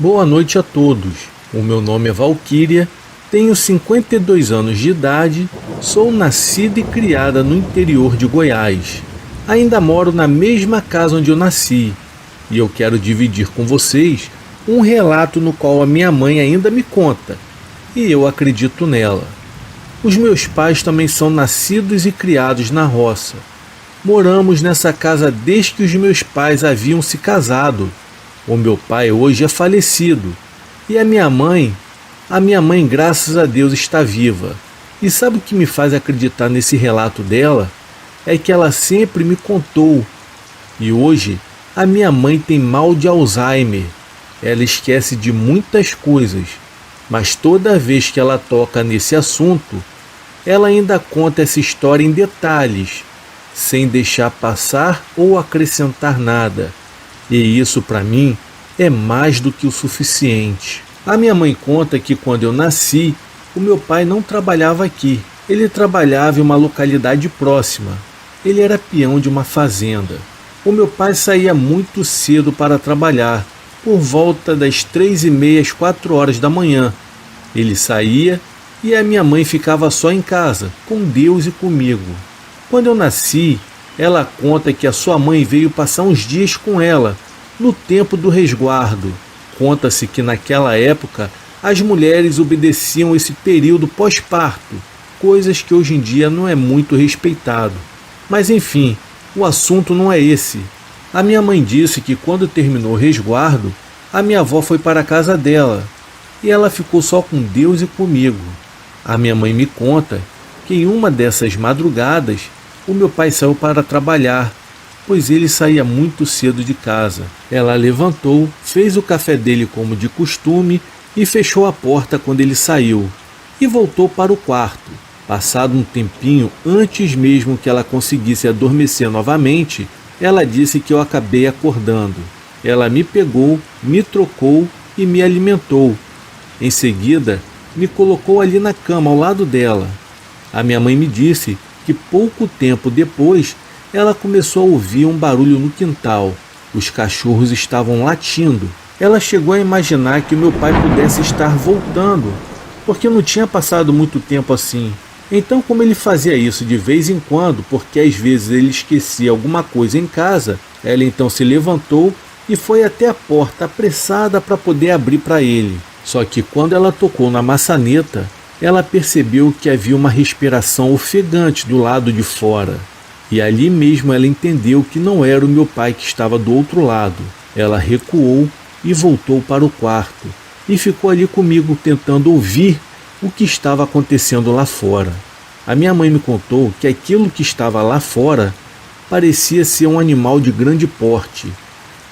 Boa noite a todos. O meu nome é Valquíria, tenho 52 anos de idade, sou nascida e criada no interior de Goiás. Ainda moro na mesma casa onde eu nasci e eu quero dividir com vocês um relato no qual a minha mãe ainda me conta e eu acredito nela. Os meus pais também são nascidos e criados na roça. Moramos nessa casa desde que os meus pais haviam se casado. O meu pai hoje é falecido e a minha mãe, graças a Deus, está viva. E sabe o que me faz acreditar nesse relato dela? É que ela sempre me contou. E hoje a minha mãe tem mal de Alzheimer. Ela esquece de muitas coisas, mas toda vez que ela toca nesse assunto, ela ainda conta essa história em detalhes, sem deixar passar ou acrescentar nada. E isso para mim é mais do que o suficiente. A minha mãe conta que quando eu nasci, o meu pai não trabalhava aqui. Ele trabalhava em uma localidade próxima. Ele era peão de uma fazenda. O meu pai saía muito cedo para trabalhar, por volta das 3h30, 4 da manhã. Ele saía e a minha mãe ficava só em casa, com Deus e comigo. Quando eu nasci, ela conta que a sua mãe veio passar uns dias com ela, no tempo do resguardo. Conta-se que naquela época as mulheres obedeciam esse período pós-parto, coisas que hoje em dia não é muito respeitado. Mas enfim, o assunto não é esse. A minha mãe disse que quando terminou o resguardo, a minha avó foi para a casa dela e ela ficou só com Deus e comigo. A minha mãe me conta que em uma dessas madrugadas, o meu pai saiu para trabalhar, pois ele saía muito cedo de casa. Ela levantou, fez o café dele como de costume e fechou a porta quando ele saiu. E voltou para o quarto. Passado um tempinho, antes mesmo que ela conseguisse adormecer novamente, ela disse que eu acabei acordando. Ela me pegou, me trocou e me alimentou. Em seguida, me colocou ali na cama ao lado dela. A minha mãe me disse que pouco tempo depois ela começou a ouvir um barulho no quintal. Os cachorros estavam latindo. Ela chegou a imaginar que o meu pai pudesse estar voltando, porque não tinha passado muito tempo assim. Então, como ele fazia isso de vez em quando, porque às vezes ele esquecia alguma coisa em casa, ela então se levantou e foi até a porta apressada para poder abrir para ele. Só que quando ela tocou na maçaneta, ela percebeu que havia uma respiração ofegante do lado de fora. E ali mesmo ela entendeu que não era o meu pai que estava do outro lado. Ela recuou e voltou para o quarto e ficou ali comigo tentando ouvir o que estava acontecendo lá fora. A minha mãe me contou que aquilo que estava lá fora parecia ser um animal de grande porte.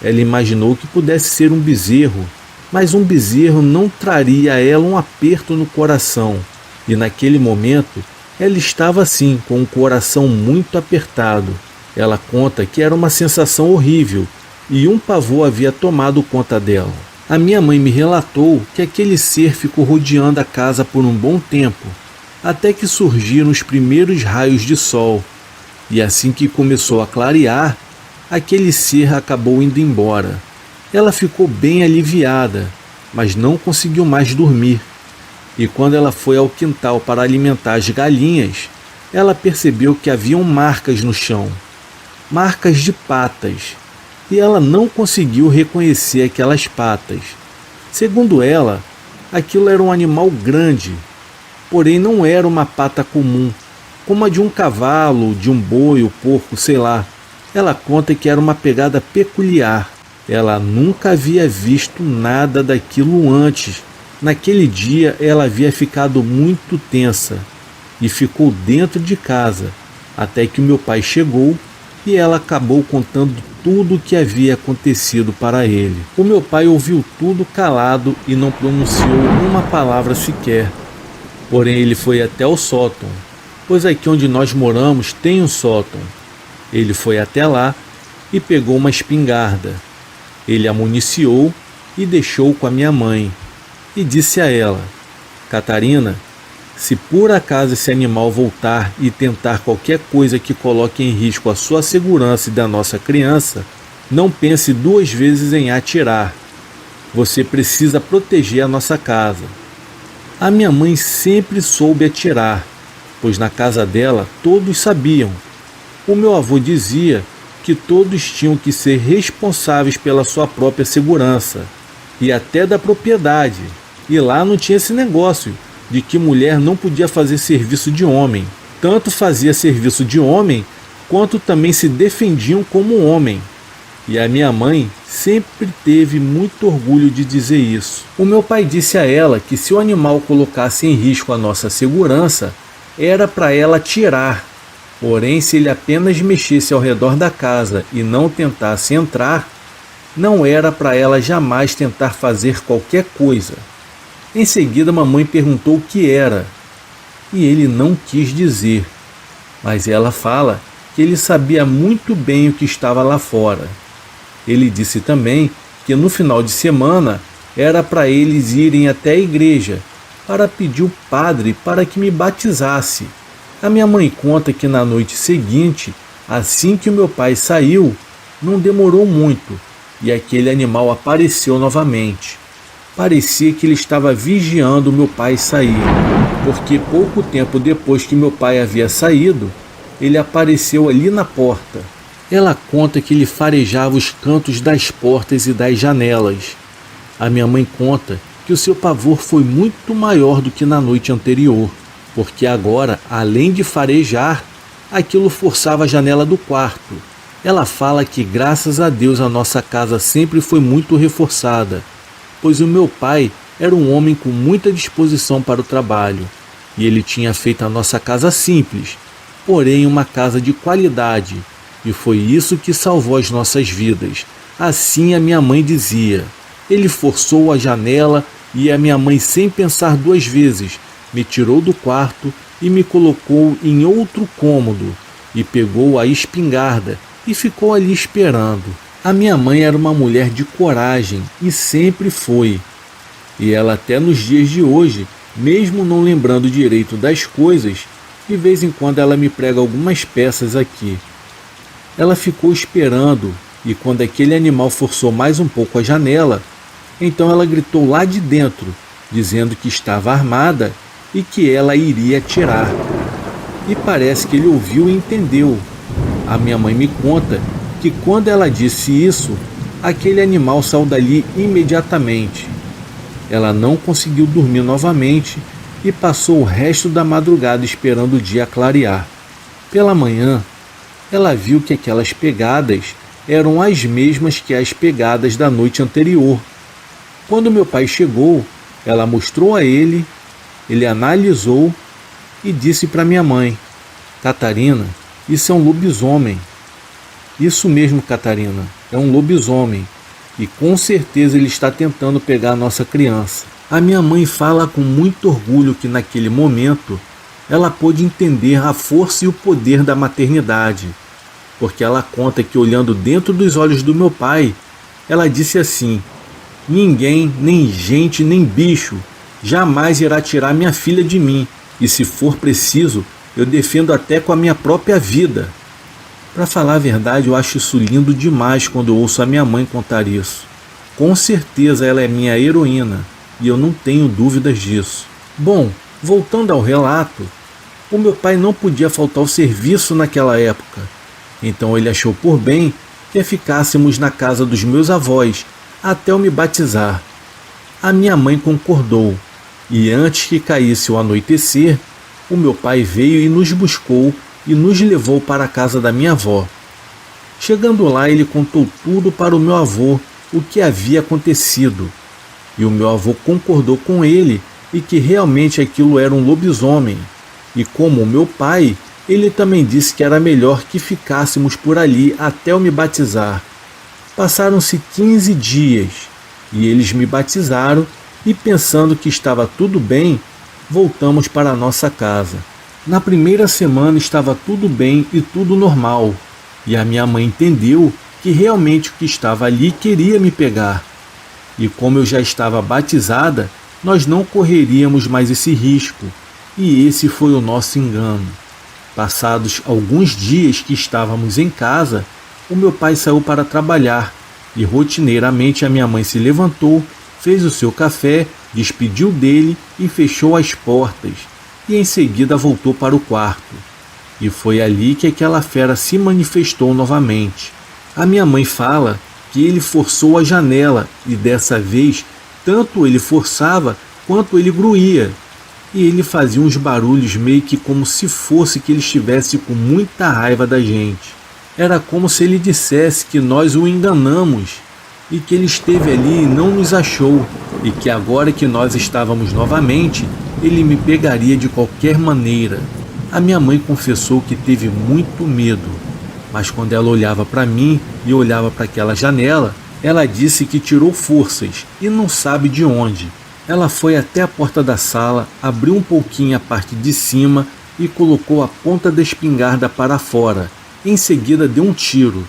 Ela imaginou que pudesse ser um bezerro, mas um bezerro não traria a ela um aperto no coração. E naquele momento, ela estava assim, com o coração muito apertado. Ela conta que era uma sensação horrível e um pavor havia tomado conta dela. A minha mãe me relatou que aquele ser ficou rodeando a casa por um bom tempo, até que surgiram os primeiros raios de sol. E assim que começou a clarear, aquele ser acabou indo embora. Ela ficou bem aliviada, mas não conseguiu mais dormir. E quando ela foi ao quintal para alimentar as galinhas, ela percebeu que haviam marcas no chão, marcas de patas, e ela não conseguiu reconhecer aquelas patas. Segundo ela, aquilo era um animal grande, porém não era uma pata comum, como a de um cavalo, de um boi ou porco, sei lá. Ela conta que era uma pegada peculiar. Ela nunca havia visto nada daquilo antes. Naquele dia ela havia ficado muito tensa e ficou dentro de casa, até que o meu pai chegou e ela acabou contando tudo o que havia acontecido para ele. O meu pai ouviu tudo calado e não pronunciou uma palavra sequer. Porém ele foi até o sótão, pois aqui onde nós moramos tem um sótão. Ele foi até lá e pegou uma espingarda. Ele a municiou e deixou com a minha mãe. E disse a ela: Catarina, se por acaso esse animal voltar e tentar qualquer coisa que coloque em risco a sua segurança e da nossa criança, não pense 2 vezes em atirar. Você precisa proteger a nossa casa. A minha mãe sempre soube atirar, pois na casa dela todos sabiam. O meu avô dizia que todos tinham que ser responsáveis pela sua própria segurança e até da propriedade. E lá não tinha esse negócio de que mulher não podia fazer serviço de homem. Tanto fazia serviço de homem, quanto também se defendiam como homem. E a minha mãe sempre teve muito orgulho de dizer isso. O meu pai disse a ela que se o animal colocasse em risco a nossa segurança, era para ela atirar. Porém, se ele apenas mexesse ao redor da casa e não tentasse entrar, não era para ela jamais tentar fazer qualquer coisa. Em seguida, mamãe perguntou o que era, e ele não quis dizer, mas ela fala que ele sabia muito bem o que estava lá fora. Ele disse também que no final de semana era para eles irem até a igreja para pedir o padre para que me batizasse. A minha mãe conta que na noite seguinte, assim que o meu pai saiu, não demorou muito e aquele animal apareceu novamente. Parecia que ele estava vigiando o meu pai sair, porque pouco tempo depois que meu pai havia saído, ele apareceu ali na porta. Ela conta que ele farejava os cantos das portas e das janelas. A minha mãe conta que o seu pavor foi muito maior do que na noite anterior, porque agora, além de farejar, aquilo forçava a janela do quarto. Ela fala que graças a Deus a nossa casa sempre foi muito reforçada, pois o meu pai era um homem com muita disposição para o trabalho, e ele tinha feito a nossa casa simples, porém uma casa de qualidade, e foi isso que salvou as nossas vidas. Assim a minha mãe dizia. Ele forçou a janela e a minha mãe, sem pensar duas vezes, me tirou do quarto e me colocou em outro cômodo e pegou a espingarda e ficou ali esperando. A minha mãe era uma mulher de coragem e sempre foi. E ela até nos dias de hoje, mesmo não lembrando direito das coisas, de vez em quando ela me prega algumas peças aqui. Ela ficou esperando e quando aquele animal forçou mais um pouco a janela, então ela gritou lá de dentro, dizendo que estava armada e que ela iria atirar. E parece que ele ouviu e entendeu. A minha mãe me conta que quando ela disse isso, aquele animal saiu dali imediatamente. Ela não conseguiu dormir novamente e passou o resto da madrugada esperando o dia clarear. Pela manhã, ela viu que aquelas pegadas eram as mesmas que as pegadas da noite anterior. Quando meu pai chegou, ela mostrou a ele, ele analisou e disse para minha mãe: Catarina, isso é um lobisomem. Isso mesmo, Catarina, é um lobisomem e com certeza ele está tentando pegar a nossa criança. A minha mãe fala com muito orgulho que naquele momento ela pôde entender a força e o poder da maternidade, porque ela conta que olhando dentro dos olhos do meu pai, ela disse assim: ninguém, nem gente, nem bicho, jamais irá tirar minha filha de mim, e se for preciso, eu defendo até com a minha própria vida. Para falar a verdade, eu acho isso lindo demais quando eu ouço a minha mãe contar isso. Com certeza ela é minha heroína, e eu não tenho dúvidas disso. Bom, voltando ao relato, o meu pai não podia faltar ao serviço naquela época, então ele achou por bem que ficássemos na casa dos meus avós até eu me batizar. A minha mãe concordou, e antes que caísse o anoitecer, o meu pai veio e nos buscou e nos levou para a casa da minha avó. Chegando lá, ele contou tudo para o meu avô, o que havia acontecido, e o meu avô concordou com ele e que realmente aquilo era um lobisomem, e como o meu pai, ele também disse que era melhor que ficássemos por ali até eu me batizar. Passaram-se 15 dias, e eles me batizaram, e pensando que estava tudo bem, voltamos para a nossa casa. Na primeira semana estava tudo bem e tudo normal, e a minha mãe entendeu que realmente o que estava ali queria me pegar. E como eu já estava batizada, nós não correríamos mais esse risco, e esse foi o nosso engano. Passados alguns dias que estávamos em casa, o meu pai saiu para trabalhar, e rotineiramente a minha mãe se levantou fez o seu café, despediu dele e fechou as portas, e em seguida voltou para o quarto. E foi ali que aquela fera se manifestou novamente. A minha mãe fala que ele forçou a janela e dessa vez tanto ele forçava quanto ele gruía. E ele fazia uns barulhos meio que como se fosse que ele estivesse com muita raiva da gente. Era como se ele dissesse que nós o enganamos e que ele esteve ali e não nos achou e que agora que nós estávamos novamente, ele me pegaria de qualquer maneira. A minha mãe confessou que teve muito medo, mas quando ela olhava para mim e olhava para aquela janela, ela disse que tirou forças e não sabe de onde. Ela foi até a porta da sala, abriu um pouquinho a parte de cima e colocou a ponta da espingarda para fora. Em seguida deu um tiro.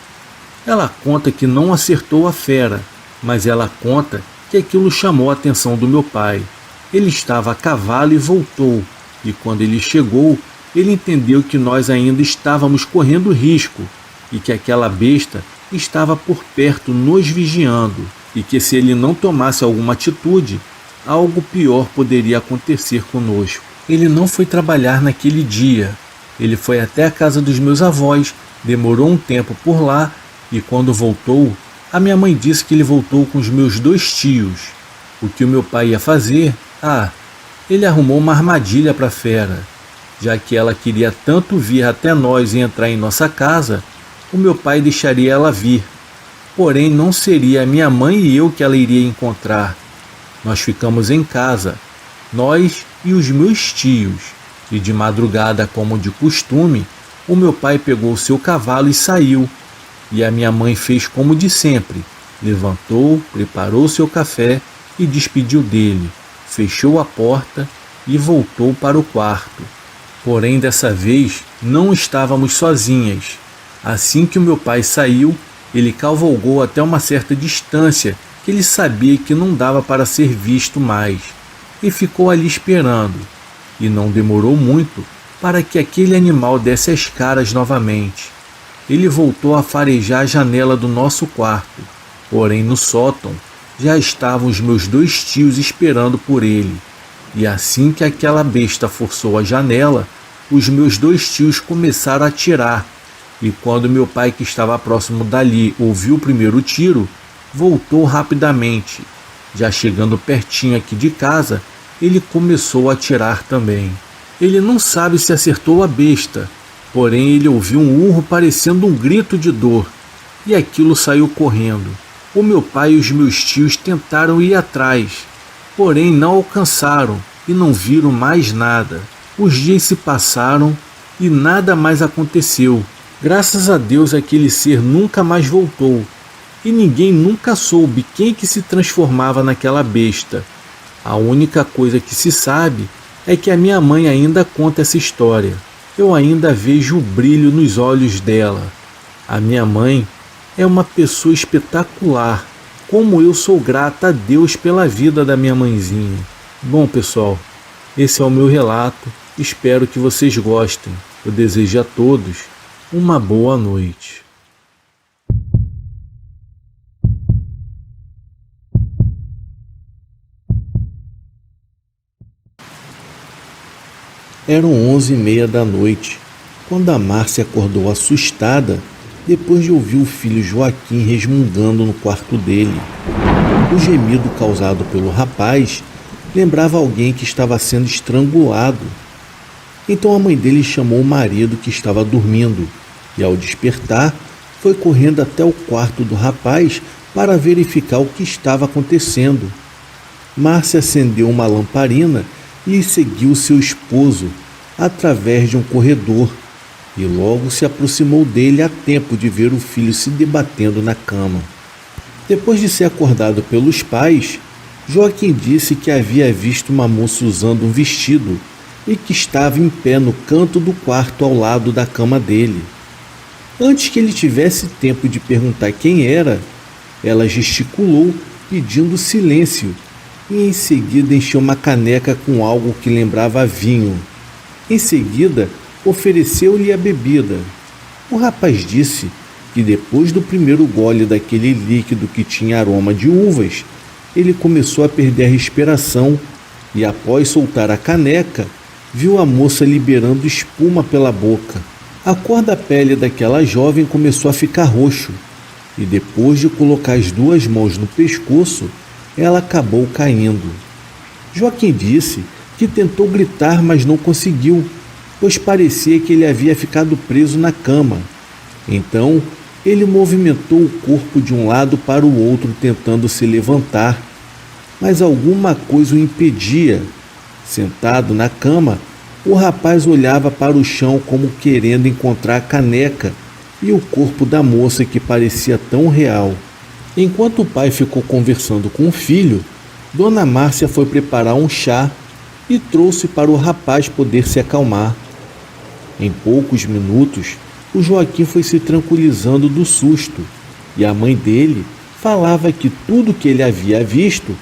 Ela conta que não acertou a fera, mas ela conta que aquilo chamou a atenção do meu pai. Ele estava a cavalo e voltou, e quando ele chegou, ele entendeu que nós ainda estávamos correndo risco e que aquela besta estava por perto nos vigiando e que se ele não tomasse alguma atitude, algo pior poderia acontecer conosco. Ele não foi trabalhar naquele dia. Ele foi até a casa dos meus avós, demorou um tempo por lá e quando voltou, a minha mãe disse que ele voltou com os meus 2 tios. O que o meu pai ia fazer? Ele arrumou uma armadilha para a fera. Já que ela queria tanto vir até nós e entrar em nossa casa, o meu pai deixaria ela vir. Porém, não seria a minha mãe e eu que ela iria encontrar. Nós ficamos em casa, nós e os meus tios, e de madrugada, como de costume, o meu pai pegou o seu cavalo e saiu, e a minha mãe fez como de sempre, levantou, preparou seu café e despediu dele, fechou a porta e voltou para o quarto. Porém, dessa vez, não estávamos sozinhas. Assim que o meu pai saiu, ele cavalgou até uma certa distância que ele sabia que não dava para ser visto mais, e ficou ali esperando. E não demorou muito para que aquele animal desse as caras novamente. Ele voltou a farejar a janela do nosso quarto, porém no sótão já estavam os meus 2 tios esperando por ele. E assim que aquela besta forçou a janela, os meus 2 tios começaram a atirar. E quando meu pai, que estava próximo dali, ouviu o primeiro tiro, voltou rapidamente. Já chegando pertinho aqui de casa, ele começou a atirar também. Ele não sabe se acertou a besta, porém ele ouviu um urro parecendo um grito de dor, e aquilo saiu correndo. O meu pai e os meus tios tentaram ir atrás, porém não alcançaram e não viram mais nada. Os dias se passaram e nada mais aconteceu. Graças a Deus aquele ser nunca mais voltou, e ninguém nunca soube quem que se transformava naquela besta. A única coisa que se sabe é que a minha mãe ainda conta essa história. Eu ainda vejo o brilho nos olhos dela. A minha mãe é uma pessoa espetacular. Como eu sou grata a Deus pela vida da minha mãezinha. Bom, pessoal, esse é o meu relato. Espero que vocês gostem. Eu desejo a todos uma boa noite. Eram 11h30 da noite, quando a Márcia acordou assustada depois de ouvir o filho Joaquim resmungando no quarto dele. O gemido causado pelo rapaz lembrava alguém que estava sendo estrangulado. Então a mãe dele chamou o marido, que estava dormindo, e ao despertar foi correndo até o quarto do rapaz para verificar o que estava acontecendo. Márcia acendeu uma lamparina e seguiu seu esposo através de um corredor e logo se aproximou dele a tempo de ver o filho se debatendo na cama. Depois de ser acordado pelos pais, Joaquim disse que havia visto uma moça usando um vestido e que estava em pé no canto do quarto ao lado da cama dele. Antes que ele tivesse tempo de perguntar quem era, ela gesticulou pedindo silêncio e em seguida encheu uma caneca com algo que lembrava vinho. Em seguida, ofereceu-lhe a bebida. O rapaz disse que depois do primeiro gole daquele líquido que tinha aroma de uvas, ele começou a perder a respiração e, após soltar a caneca, viu a moça liberando espuma pela boca. A cor da pele daquela jovem começou a ficar roxo e, depois de colocar as duas mãos no pescoço, ela acabou caindo. Joaquim disse que tentou gritar, mas não conseguiu, pois parecia que ele havia ficado preso na cama. Então, ele movimentou o corpo de um lado para o outro, tentando se levantar, mas alguma coisa o impedia. Sentado na cama, o rapaz olhava para o chão como querendo encontrar a caneca e o corpo da moça que parecia tão real. Enquanto o pai ficou conversando com o filho, Dona Márcia foi preparar um chá e trouxe para o rapaz poder se acalmar. Em poucos minutos, o Joaquim foi se tranquilizando do susto e a mãe dele falava que tudo que ele havia visto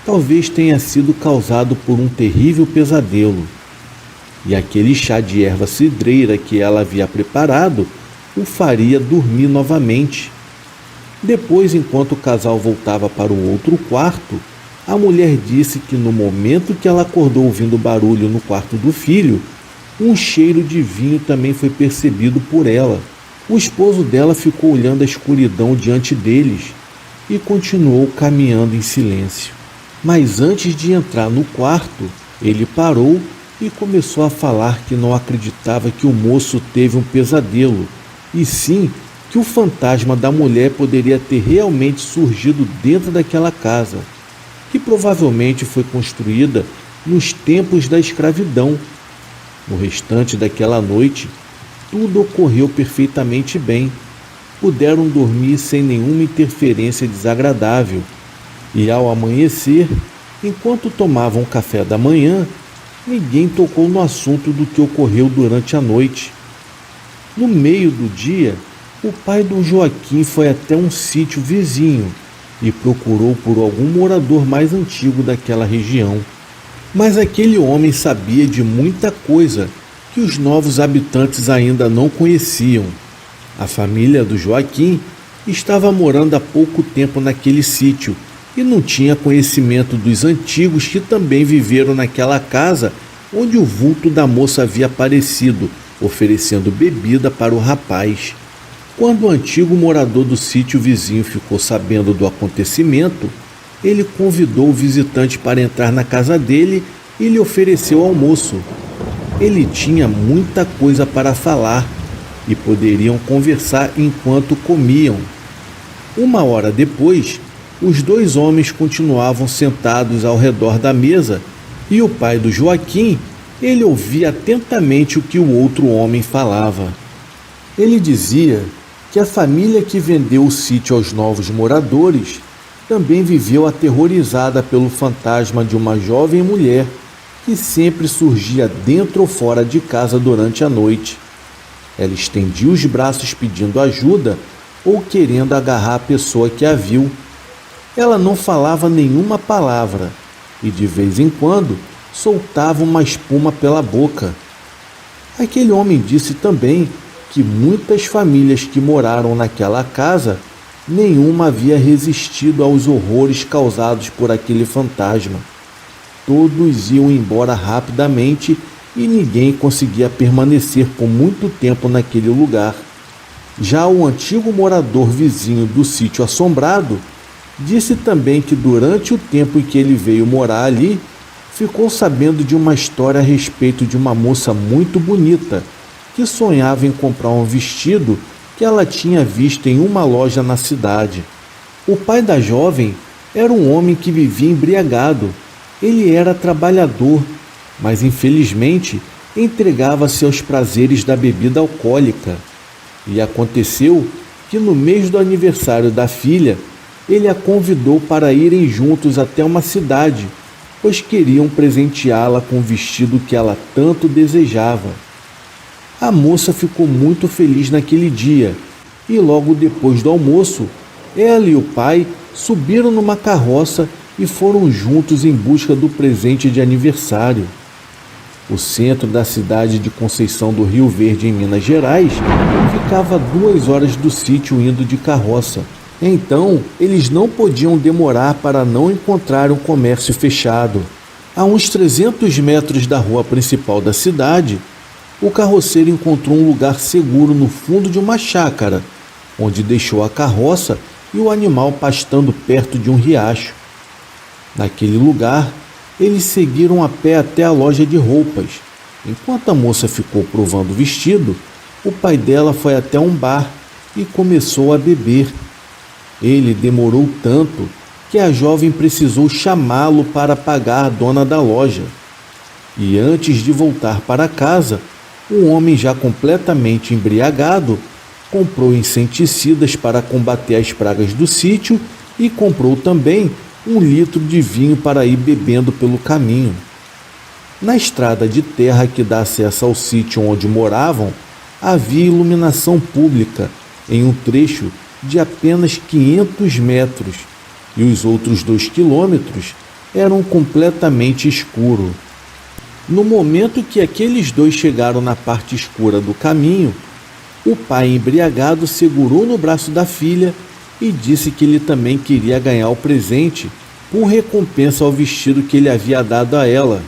talvez tenha sido causado por um terrível pesadelo. E aquele chá de erva cidreira que ela havia preparado o faria dormir novamente. Depois, enquanto o casal voltava para o outro quarto, a mulher disse que no momento que ela acordou ouvindo barulho no quarto do filho, um cheiro de vinho também foi percebido por ela. O esposo dela ficou olhando a escuridão diante deles e continuou caminhando em silêncio. Mas antes de entrar no quarto, ele parou e começou a falar que não acreditava que o moço teve um pesadelo, e sim que o fantasma da mulher poderia ter realmente surgido dentro daquela casa, que provavelmente foi construída nos tempos da escravidão. No restante daquela noite, tudo ocorreu perfeitamente bem. Puderam dormir sem nenhuma interferência desagradável. E ao amanhecer, enquanto tomavam café da manhã, ninguém tocou no assunto do que ocorreu durante a noite. No meio do dia, o pai do Joaquim foi até um sítio vizinho e procurou por algum morador mais antigo daquela região. Mas aquele homem sabia de muita coisa que os novos habitantes ainda não conheciam. A família do Joaquim estava morando há pouco tempo naquele sítio e não tinha conhecimento dos antigos que também viveram naquela casa onde o vulto da moça havia aparecido, oferecendo bebida para o rapaz. Quando o antigo morador do sítio vizinho ficou sabendo do acontecimento, ele convidou o visitante para entrar na casa dele e lhe ofereceu almoço. Ele tinha muita coisa para falar e poderiam conversar enquanto comiam. 1 hora depois, os dois homens continuavam sentados ao redor da mesa e o pai do Joaquim, ele ouvia atentamente o que o outro homem falava. Ele dizia que a família que vendeu o sítio aos novos moradores também viveu aterrorizada pelo fantasma de uma jovem mulher que sempre surgia dentro ou fora de casa durante a noite. Ela estendia os braços pedindo ajuda ou querendo agarrar a pessoa que a viu. Ela não falava nenhuma palavra e de vez em quando soltava uma espuma pela boca. Aquele homem disse também que muitas famílias que moraram naquela casa, nenhuma havia resistido aos horrores causados por aquele fantasma. Todos iam embora rapidamente e ninguém conseguia permanecer por muito tempo naquele lugar. Já o antigo morador vizinho do sítio assombrado disse também que durante o tempo em que ele veio morar ali, ficou sabendo de uma história a respeito de uma moça muito bonita que sonhava em comprar um vestido que ela tinha visto em uma loja na cidade. O pai da jovem era um homem que vivia embriagado. Ele era trabalhador, mas infelizmente entregava-se aos prazeres da bebida alcoólica. E aconteceu que no mês do aniversário da filha, ele a convidou para irem juntos até uma cidade, pois queriam presenteá-la com o vestido que ela tanto desejava. A moça ficou muito feliz naquele dia e logo depois do almoço, ela e o pai subiram numa carroça e foram juntos em busca do presente de aniversário. O centro da cidade de Conceição do Rio Verde, em Minas Gerais, ficava a 2 horas do sítio indo de carroça, Então, eles não podiam demorar para não encontrar um comércio fechado. A uns 300 metros da rua principal da cidade, o carroceiro encontrou um lugar seguro no fundo de uma chácara, onde deixou a carroça e o animal pastando perto de um riacho. Naquele lugar, eles seguiram a pé até a loja de roupas. Enquanto a moça ficou provando o vestido, o pai dela foi até um bar e começou a beber. Ele demorou tanto que a jovem precisou chamá-lo para pagar a dona da loja. E antes de voltar para casa, o homem, já completamente embriagado, comprou inseticidas para combater as pragas do sítio e comprou também 1 litro de vinho para ir bebendo pelo caminho. Na estrada de terra que dá acesso ao sítio onde moravam, havia iluminação pública em um trecho de apenas 500 metros, e os outros 2 quilômetros eram completamente escuros. No momento que aqueles dois chegaram na parte escura do caminho, o pai embriagado segurou no braço da filha e disse que ele também queria ganhar o presente por recompensa ao vestido que ele havia dado a ela.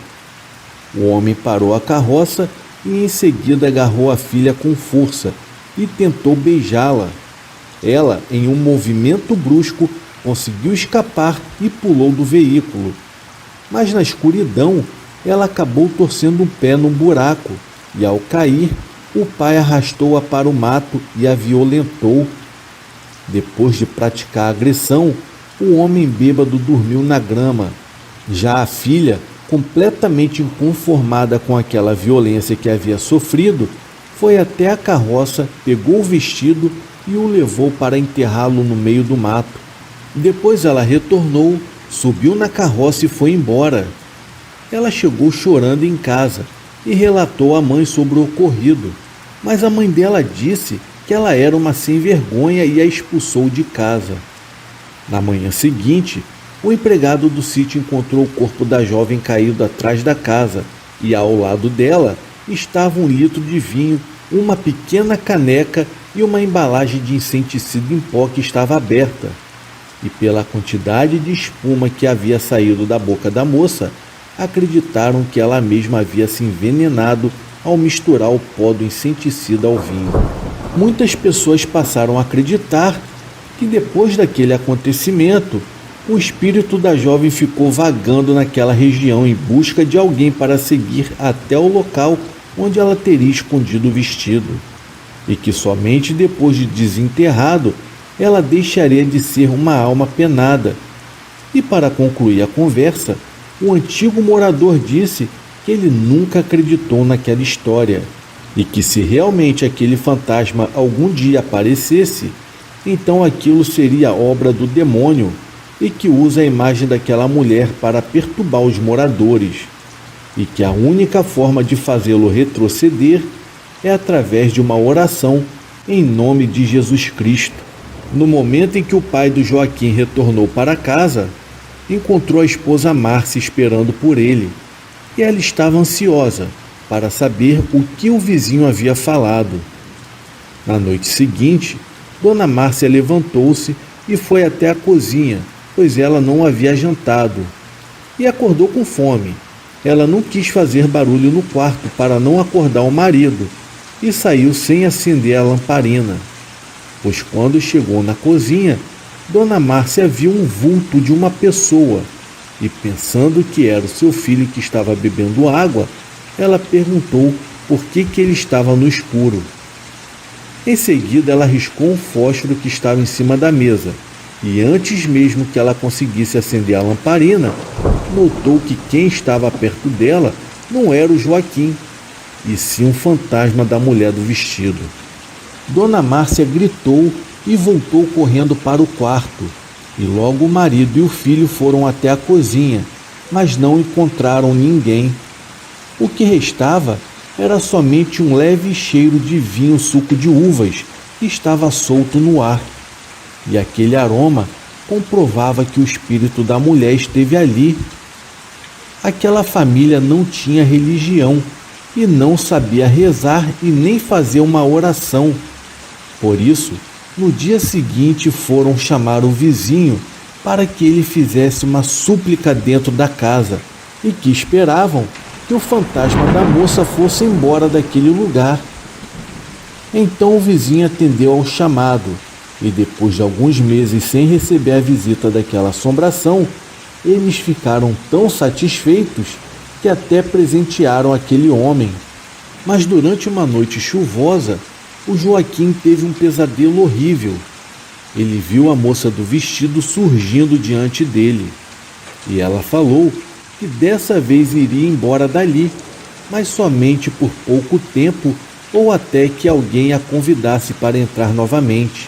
O homem parou a carroça e em seguida agarrou a filha com força e tentou beijá-la. Ela, em um movimento brusco, conseguiu escapar e pulou do veículo. Mas na escuridão, ela acabou torcendo um pé num buraco e, ao cair, o pai arrastou-a para o mato e a violentou. Depois de praticar a agressão, o homem bêbado dormiu na grama. Já a filha, completamente inconformada com aquela violência que havia sofrido, foi até a carroça, pegou o vestido e o levou para enterrá-lo no meio do mato. Depois ela retornou, subiu na carroça e foi embora. Ela chegou chorando em casa e relatou à mãe sobre o ocorrido, mas a mãe dela disse que ela era uma sem-vergonha e a expulsou de casa. Na manhã seguinte, o empregado do sítio encontrou o corpo da jovem caído atrás da casa e, ao lado dela, estava 1 litro de vinho, uma pequena caneca e uma embalagem de inseticida em pó que estava aberta. E pela quantidade de espuma que havia saído da boca da moça, acreditaram que ela mesma havia se envenenado ao misturar o pó do inseticida ao vinho. Muitas pessoas passaram a acreditar que depois daquele acontecimento, o espírito da jovem ficou vagando naquela região em busca de alguém para seguir até o local onde ela teria escondido o vestido, e que somente depois de desenterrado ela deixaria de ser uma alma penada. E para concluir a conversa, o antigo morador disse que ele nunca acreditou naquela história e que se realmente aquele fantasma algum dia aparecesse, então aquilo seria obra do demônio e que usa a imagem daquela mulher para perturbar os moradores, e que a única forma de fazê-lo retroceder é através de uma oração em nome de Jesus Cristo. No momento em que o pai do Joaquim retornou para casa, encontrou a esposa Márcia esperando por ele, e ela estava ansiosa para saber o que o vizinho havia falado. Na noite seguinte, Dona Márcia levantou-se e foi até a cozinha, pois ela não havia jantado, e acordou com fome. Ela não quis fazer barulho no quarto para não acordar o marido e saiu sem acender a lamparina, pois quando chegou na cozinha, Dona Márcia viu um vulto de uma pessoa e, pensando que era o seu filho que estava bebendo água, ela perguntou por que ele estava no escuro. Em seguida, ela riscou um fósforo que estava em cima da mesa e, antes mesmo que ela conseguisse acender a lamparina, notou que quem estava perto dela não era o Joaquim, e sim um fantasma da mulher do vestido. Dona Márcia gritou e voltou correndo para o quarto, e logo o marido e o filho foram até a cozinha, mas não encontraram ninguém. O que restava era somente um leve cheiro de vinho suco de uvas que estava solto no ar, e aquele aroma comprovava que o espírito da mulher esteve ali. Aquela família não tinha religião e não sabia rezar e nem fazer uma oração. Por isso, No dia seguinte foram chamar o vizinho para que ele fizesse uma súplica dentro da casa e que esperavam que o fantasma da moça fosse embora daquele lugar. Então o vizinho atendeu ao chamado e depois de alguns meses sem receber a visita daquela assombração, eles ficaram tão satisfeitos que até presentearam aquele homem. Mas durante uma noite chuvosa, o Joaquim teve um pesadelo horrível. Ele viu a moça do vestido surgindo diante dele. E ela falou que dessa vez iria embora dali, mas somente por pouco tempo ou até que alguém a convidasse para entrar novamente.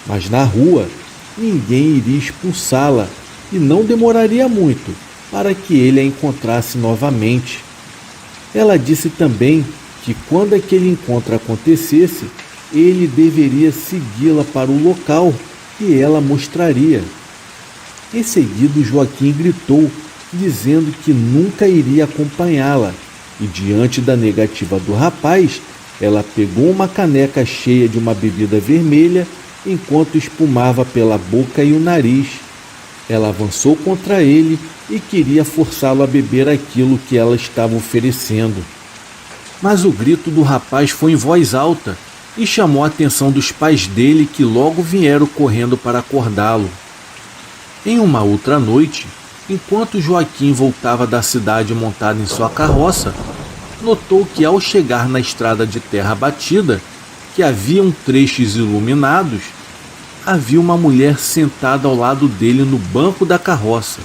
Mas na rua, ninguém iria expulsá-la e não demoraria muito para que ele a encontrasse novamente. Ela disse também que quando aquele encontro acontecesse, ele deveria segui-la para o local que ela mostraria. Em seguida, Joaquim gritou, dizendo que nunca iria acompanhá-la, e diante da negativa do rapaz, ela pegou uma caneca cheia de uma bebida vermelha enquanto espumava pela boca e o nariz. Ela avançou contra ele e queria forçá-lo a beber aquilo que ela estava oferecendo. Mas o grito do rapaz foi em voz alta e chamou a atenção dos pais dele, que logo vieram correndo para acordá-lo. Em uma outra noite, enquanto Joaquim voltava da cidade montado em sua carroça, notou que ao chegar na estrada de terra batida, que haviam trechos iluminados, havia uma mulher sentada ao lado dele no banco da carroça.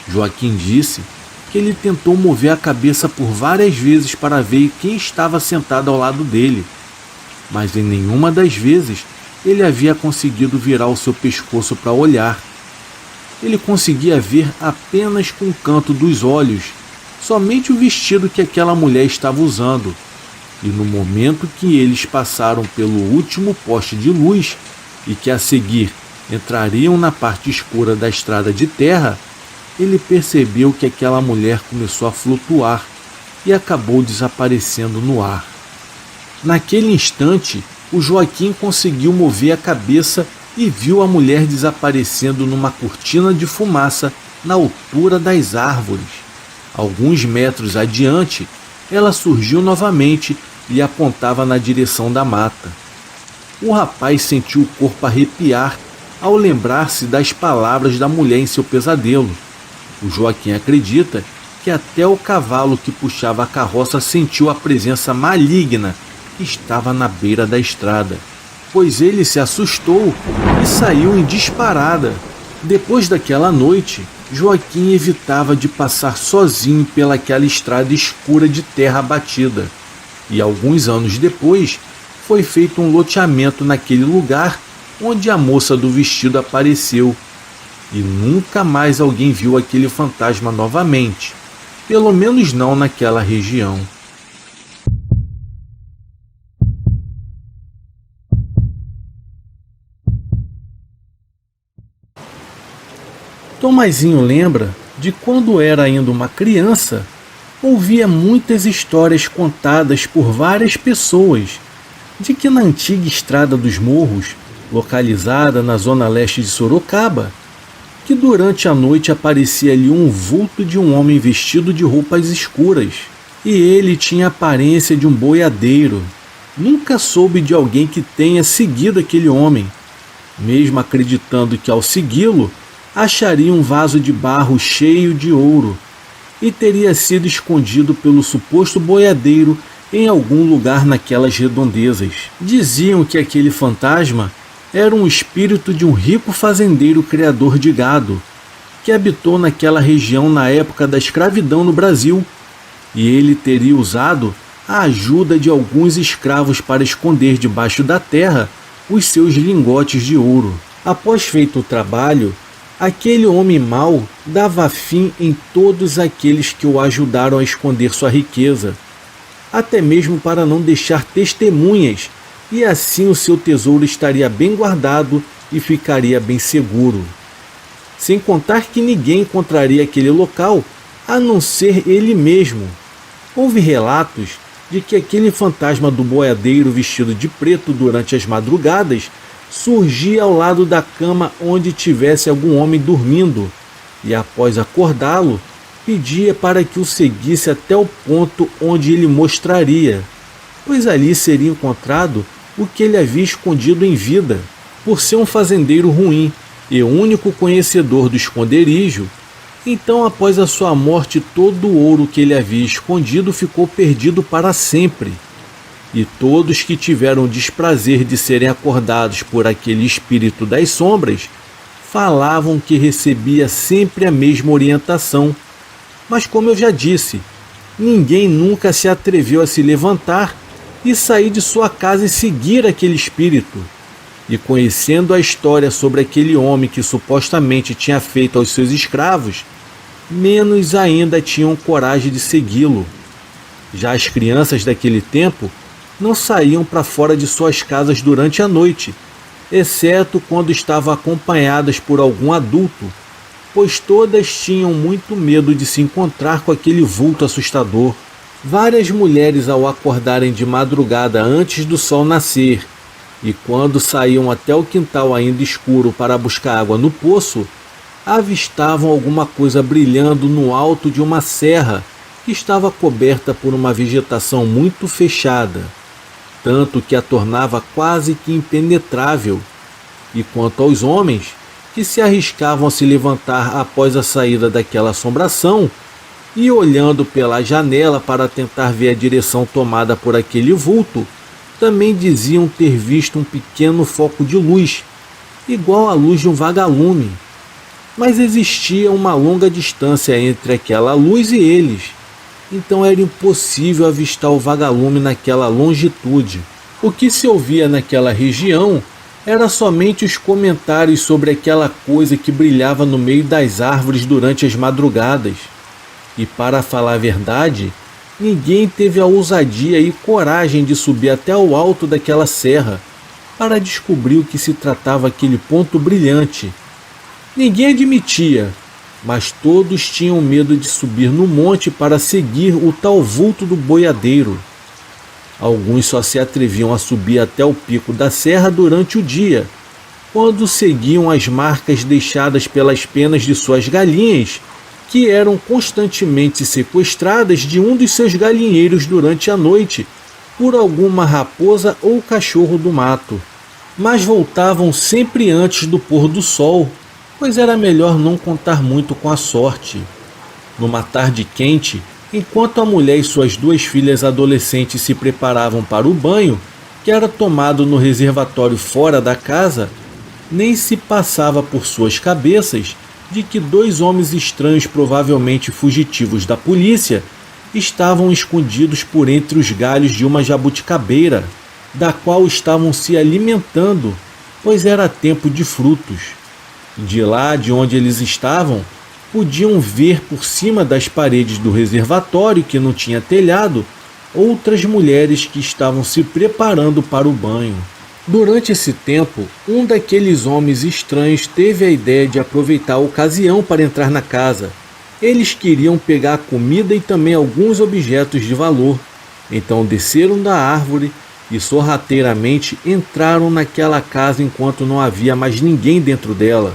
Joaquim disse que ele tentou mover a cabeça por várias vezes para ver quem estava sentado ao lado dele, mas em nenhuma das vezes ele havia conseguido virar o seu pescoço para olhar. Ele conseguia ver apenas com o canto dos olhos, somente o vestido que aquela mulher estava usando. E no momento que eles passaram pelo último poste de luz e que a seguir entrariam na parte escura da estrada de terra, ele percebeu que aquela mulher começou a flutuar e acabou desaparecendo no ar. Naquele instante, o Joaquim conseguiu mover a cabeça e viu a mulher desaparecendo numa cortina de fumaça na altura das árvores. Alguns metros adiante, ela surgiu novamente e apontava na direção da mata. O rapaz sentiu o corpo arrepiar ao lembrar-se das palavras da mulher em seu pesadelo. O Joaquim acredita que até o cavalo que puxava a carroça sentiu a presença maligna que estava na beira da estrada, pois ele se assustou e saiu em disparada. Depois daquela noite, Joaquim evitava de passar sozinho pelaquela estrada escura de terra batida, e alguns anos depois foi feito um loteamento naquele lugar onde a moça do vestido apareceu, e nunca mais alguém viu aquele fantasma novamente, pelo menos não naquela região. Tomazinho lembra de quando era ainda uma criança, ouvia muitas histórias contadas por várias pessoas de que na antiga Estrada dos Morros, localizada na zona leste de Sorocaba, que durante a noite aparecia ali um vulto de um homem vestido de roupas escuras, e ele tinha a aparência de um boiadeiro. Nunca soube de alguém que tenha seguido aquele homem, mesmo acreditando que ao segui-lo, acharia um vaso de barro cheio de ouro e teria sido escondido pelo suposto boiadeiro em algum lugar naquelas redondezas. Diziam que aquele fantasma era um espírito de um rico fazendeiro criador de gado, que habitou naquela região na época da escravidão no Brasil, e ele teria usado a ajuda de alguns escravos para esconder debaixo da terra os seus lingotes de ouro. Após feito o trabalho, aquele homem mau dava fim em todos aqueles que o ajudaram a esconder sua riqueza, até mesmo para não deixar testemunhas, e assim o seu tesouro estaria bem guardado e ficaria bem seguro. Sem contar que ninguém encontraria aquele local, a não ser ele mesmo. Houve relatos de que aquele fantasma do boiadeiro vestido de preto durante as madrugadas surgia ao lado da cama onde tivesse algum homem dormindo e, após acordá-lo, pedia para que o seguisse até o ponto onde ele mostraria, pois ali seria encontrado o que ele havia escondido em vida. Por ser um fazendeiro ruim e único conhecedor do esconderijo, então após a sua morte todo o ouro que ele havia escondido ficou perdido para sempre. E todos que tiveram o desprazer de serem acordados por aquele espírito das sombras falavam que recebia sempre a mesma orientação. Mas como eu já disse, ninguém nunca se atreveu a se levantar e sair de sua casa e seguir aquele espírito. E conhecendo a história sobre aquele homem que supostamente tinha feito aos seus escravos, menos ainda tinham coragem de segui-lo. Já as crianças daquele tempo não saíam para fora de suas casas durante a noite, exceto quando estavam acompanhadas por algum adulto, pois todas tinham muito medo de se encontrar com aquele vulto assustador. Várias mulheres, ao acordarem de madrugada antes do sol nascer, e quando saíam até o quintal ainda escuro para buscar água no poço, avistavam alguma coisa brilhando no alto de uma serra que estava coberta por uma vegetação muito fechada, tanto que a tornava quase que impenetrável. E quanto aos homens, que se arriscavam a se levantar após a saída daquela assombração, e olhando pela janela para tentar ver a direção tomada por aquele vulto, também diziam ter visto um pequeno foco de luz, igual à luz de um vagalume. Mas existia uma longa distância entre aquela luz e eles, então era impossível avistar o vagalume naquela longitude. O que se ouvia naquela região era somente os comentários sobre aquela coisa que brilhava no meio das árvores durante as madrugadas. E para falar a verdade, ninguém teve a ousadia e coragem de subir até o alto daquela serra para descobrir o que se tratava aquele ponto brilhante. Ninguém admitia, mas todos tinham medo de subir no monte para seguir o tal vulto do boiadeiro. Alguns só se atreviam a subir até o pico da serra durante o dia, quando seguiam as marcas deixadas pelas penas de suas galinhas, que eram constantemente sequestradas de um dos seus galinheiros durante a noite por alguma raposa ou cachorro do mato. Mas voltavam sempre antes do pôr do sol, pois era melhor não contar muito com a sorte. Numa tarde quente, enquanto a mulher e suas 2 filhas adolescentes se preparavam para o banho, que era tomado no reservatório fora da casa, nem se passava por suas cabeças de que 2 homens estranhos, provavelmente fugitivos da polícia, estavam escondidos por entre os galhos de uma jabuticabeira, da qual estavam se alimentando, pois era tempo de frutos. De lá de onde eles estavam, podiam ver por cima das paredes do reservatório, que não tinha telhado, outras mulheres que estavam se preparando para o banho. Durante esse tempo, um daqueles homens estranhos teve a ideia de aproveitar a ocasião para entrar na casa. Eles queriam pegar comida e também alguns objetos de valor. Então desceram da árvore e sorrateiramente entraram naquela casa enquanto não havia mais ninguém dentro dela.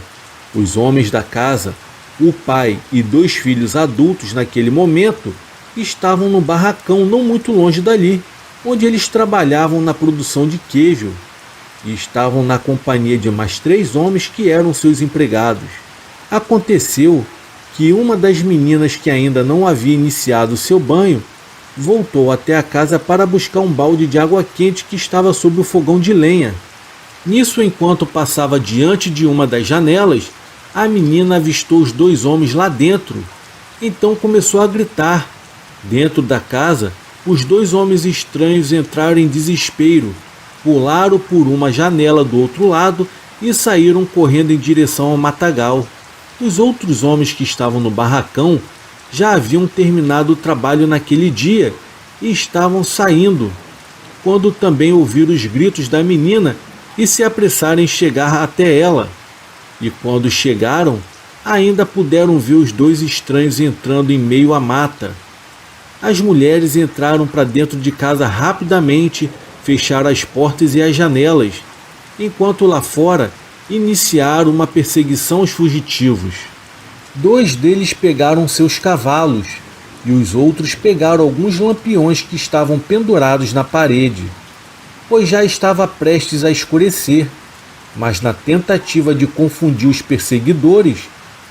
Os homens da casa, o pai e 2 filhos adultos naquele momento, estavam no barracão não muito longe dali, onde eles trabalhavam na produção de queijo, e estavam na companhia de mais 3 homens que eram seus empregados. Aconteceu que uma das meninas, que ainda não havia iniciado seu banho, voltou até a casa para buscar um balde de água quente que estava sobre o fogão de lenha. Nisso, enquanto passava diante de uma das janelas, a menina avistou os 2 homens lá dentro. Então começou a gritar. Dentro da casa, os 2 homens estranhos entraram em desespero, pularam por uma janela do outro lado e saíram correndo em direção ao matagal. Os outros homens que estavam no barracão já haviam terminado o trabalho naquele dia e estavam saindo, quando também ouviram os gritos da menina e se apressaram em chegar até ela. E quando chegaram, ainda puderam ver os 2 estranhos entrando em meio à mata. As mulheres entraram para dentro de casa rapidamente, fecharam as portas e as janelas, enquanto lá fora iniciaram uma perseguição aos fugitivos. 2 deles pegaram seus cavalos e os outros pegaram alguns lampiões que estavam pendurados na parede, pois já estava prestes a escurecer, mas na tentativa de confundir os perseguidores,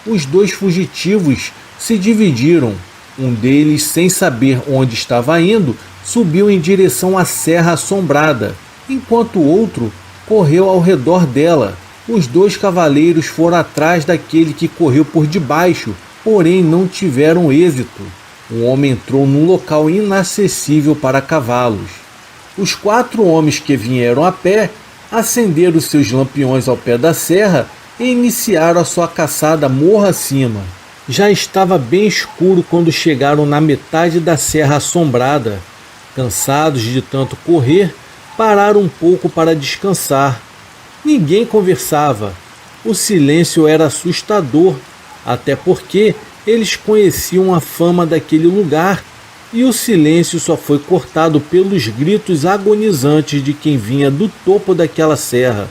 os 2 fugitivos se dividiram. Um deles, sem saber onde estava indo, subiu em direção à Serra Assombrada, enquanto o outro correu ao redor dela. Os 2 cavaleiros foram atrás daquele que correu por debaixo, porém não tiveram êxito. O homem entrou num local inacessível para cavalos. Os 4 homens que vieram a pé acenderam seus lampiões ao pé da serra e iniciaram a sua caçada morro acima. Já estava bem escuro quando chegaram na metade da Serra Assombrada. Cansados de tanto correr, pararam um pouco para descansar. Ninguém conversava. O silêncio era assustador, até porque eles conheciam a fama daquele lugar, e o silêncio só foi cortado pelos gritos agonizantes de quem vinha do topo daquela serra.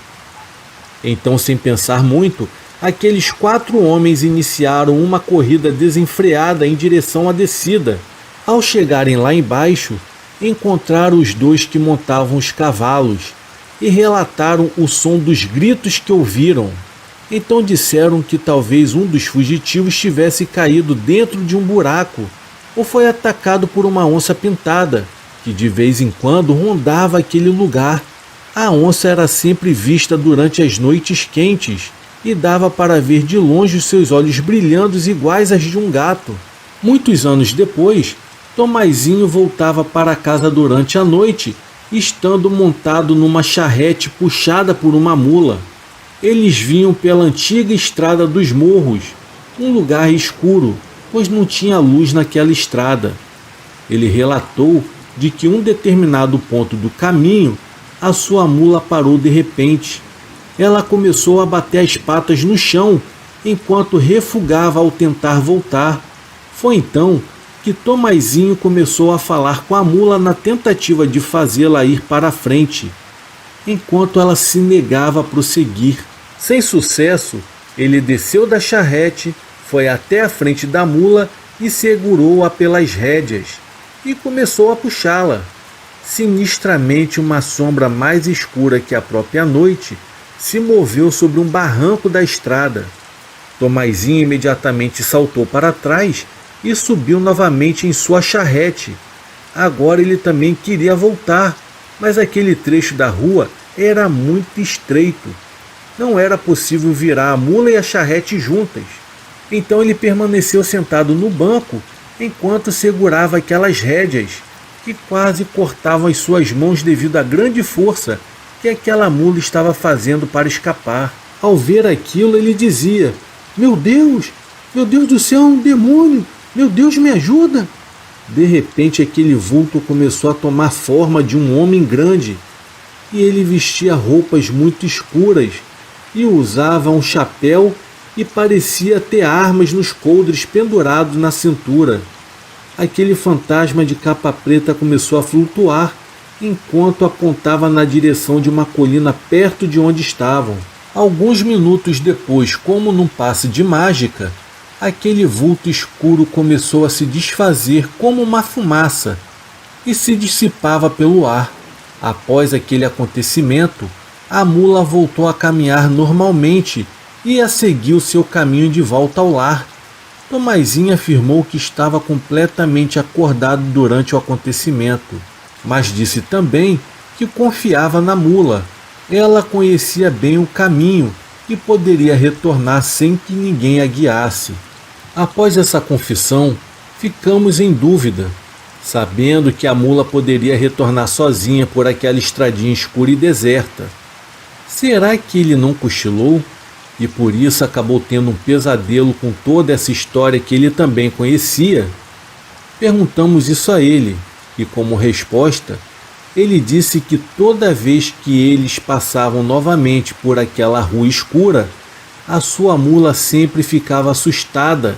Então, sem pensar muito, aqueles 4 homens iniciaram uma corrida desenfreada em direção à descida. Ao chegarem lá embaixo, encontraram os 2 que montavam os cavalos e relataram o som dos gritos que ouviram. Então disseram que talvez um dos fugitivos tivesse caído dentro de um buraco ou foi atacado por uma onça pintada, que de vez em quando rondava aquele lugar. A onça era sempre vista durante as noites quentes e dava para ver de longe os seus olhos brilhando iguais aos de um gato. Muitos anos depois, Tomazinho voltava para casa durante a noite, estando montado numa charrete puxada por uma mula. Eles vinham pela antiga estrada dos morros, um lugar escuro, pois não tinha luz naquela estrada. Ele relatou de que em um determinado ponto do caminho, a sua mula parou de repente. Ela começou a bater as patas no chão, enquanto refugava ao tentar voltar. Foi então que Tomazinho começou a falar com a mula na tentativa de fazê-la ir para a frente, enquanto ela se negava a prosseguir. Sem sucesso, ele desceu da charrete, foi até a frente da mula e segurou-a pelas rédeas e começou a puxá-la. Sinistramente, uma sombra mais escura que a própria noite se moveu sobre um barranco da estrada. Tomazinho imediatamente saltou para trás e subiu novamente em sua charrete. Agora ele também queria voltar, mas aquele trecho da rua era muito estreito. Não era possível virar a mula e a charrete juntas. Então ele permaneceu sentado no banco enquanto segurava aquelas rédeas que quase cortavam as suas mãos devido à grande força que aquela mula estava fazendo para escapar. Ao ver aquilo, ele dizia: Meu Deus do céu, um demônio! Meu Deus, me ajuda!" De repente, aquele vulto começou a tomar forma de um homem grande, e ele vestia roupas muito escuras e usava um chapéu e parecia ter armas nos coldres pendurados na cintura. Aquele fantasma de capa preta começou a flutuar enquanto apontava na direção de uma colina perto de onde estavam. Alguns minutos depois, como num passe de mágica, aquele vulto escuro começou a se desfazer como uma fumaça e se dissipava pelo ar. Após aquele acontecimento, a mula voltou a caminhar normalmente e a seguir seu caminho de volta ao lar. Tomazinho afirmou que estava completamente acordado durante o acontecimento, mas disse também que confiava na mula. Ela conhecia bem o caminho e poderia retornar sem que ninguém a guiasse. Após essa confissão, ficamos em dúvida, sabendo que a mula poderia retornar sozinha por aquela estradinha escura e deserta. Será que ele não cochilou e por isso acabou tendo um pesadelo com toda essa história que ele também conhecia? Perguntamos isso a ele e, como resposta, ele disse que toda vez que eles passavam novamente por aquela rua escura, a sua mula sempre ficava assustada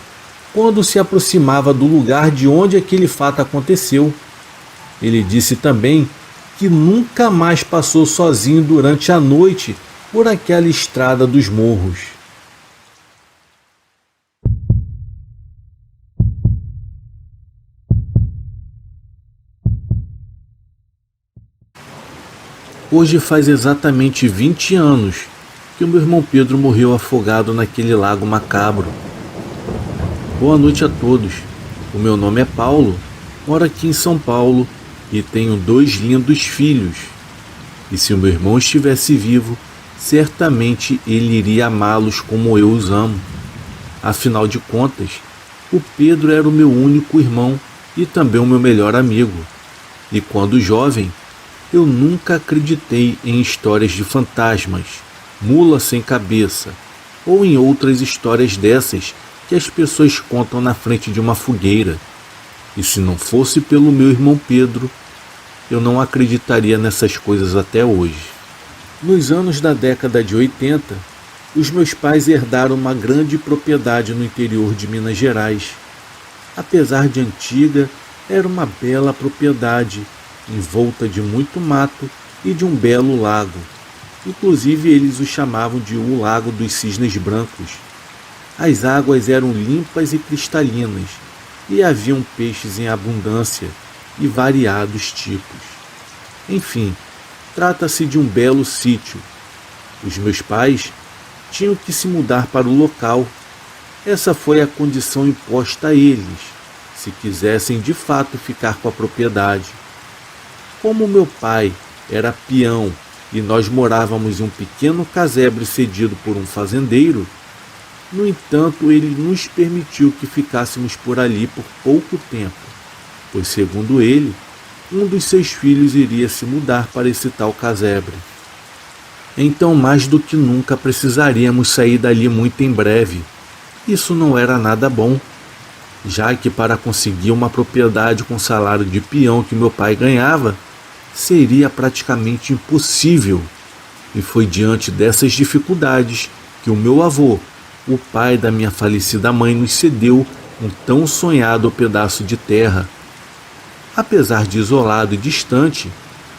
quando se aproximava do lugar de onde aquele fato aconteceu. Ele disse também que nunca mais passou sozinho durante a noite por aquela estrada dos morros. Hoje faz exatamente 20 anos que o meu irmão Pedro morreu afogado naquele lago macabro. Boa noite a todos. O meu nome é Paulo, moro aqui em São Paulo e tenho 2 lindos filhos. E se o meu irmão estivesse vivo, certamente ele iria amá-los como eu os amo. Afinal de contas, o Pedro era o meu único irmão e também o meu melhor amigo. E quando jovem, eu nunca acreditei em histórias de fantasmas, mula sem cabeça, ou em outras histórias dessas que as pessoas contam na frente de uma fogueira. E se não fosse pelo meu irmão Pedro, eu não acreditaria nessas coisas até hoje. Nos anos da década de 80, os meus pais herdaram uma grande propriedade no interior de Minas Gerais. Apesar de antiga, era uma bela propriedade, envolta de muito mato e de um belo lago. Inclusive eles o chamavam de o Lago dos Cisnes Brancos. As águas eram limpas e cristalinas, e haviam peixes em abundância e variados tipos. Enfim, trata-se de um belo sítio. Os meus pais tinham que se mudar para o local. Essa foi a condição imposta a eles, se quisessem de fato ficar com a propriedade. Como meu pai era peão e nós morávamos em um pequeno casebre cedido por um fazendeiro, no entanto, ele nos permitiu que ficássemos por ali por pouco tempo, pois, segundo ele, um dos seus filhos iria se mudar para esse tal casebre. Então, mais do que nunca, precisaríamos sair dali muito em breve. Isso não era nada bom, já que para conseguir uma propriedade com o salário de peão que meu pai ganhava, seria praticamente impossível. E foi diante dessas dificuldades que o meu avô, o pai da minha falecida mãe, nos cedeu um tão sonhado pedaço de terra. Apesar de isolado e distante,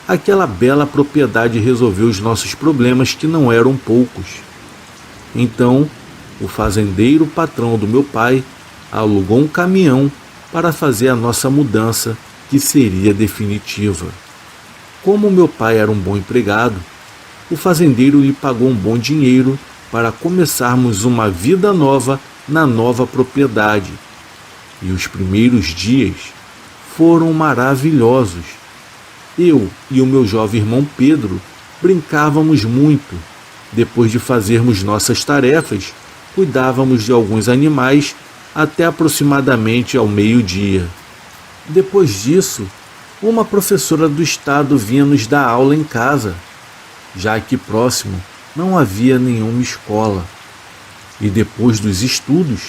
aquela bela propriedade resolveu os nossos problemas, que não eram poucos. Então, o fazendeiro patrão do meu pai alugou um caminhão para fazer a nossa mudança, que seria definitiva. Como meu pai era um bom empregado, o fazendeiro lhe pagou um bom dinheiro para começarmos uma vida nova na nova propriedade. E os primeiros dias foram maravilhosos. Eu e o meu jovem irmão Pedro brincávamos muito. Depois de fazermos nossas tarefas, cuidávamos de alguns animais até aproximadamente ao meio-dia. Depois disso, uma professora do estado vinha nos dar aula em casa, já que próximo não havia nenhuma escola. E depois dos estudos,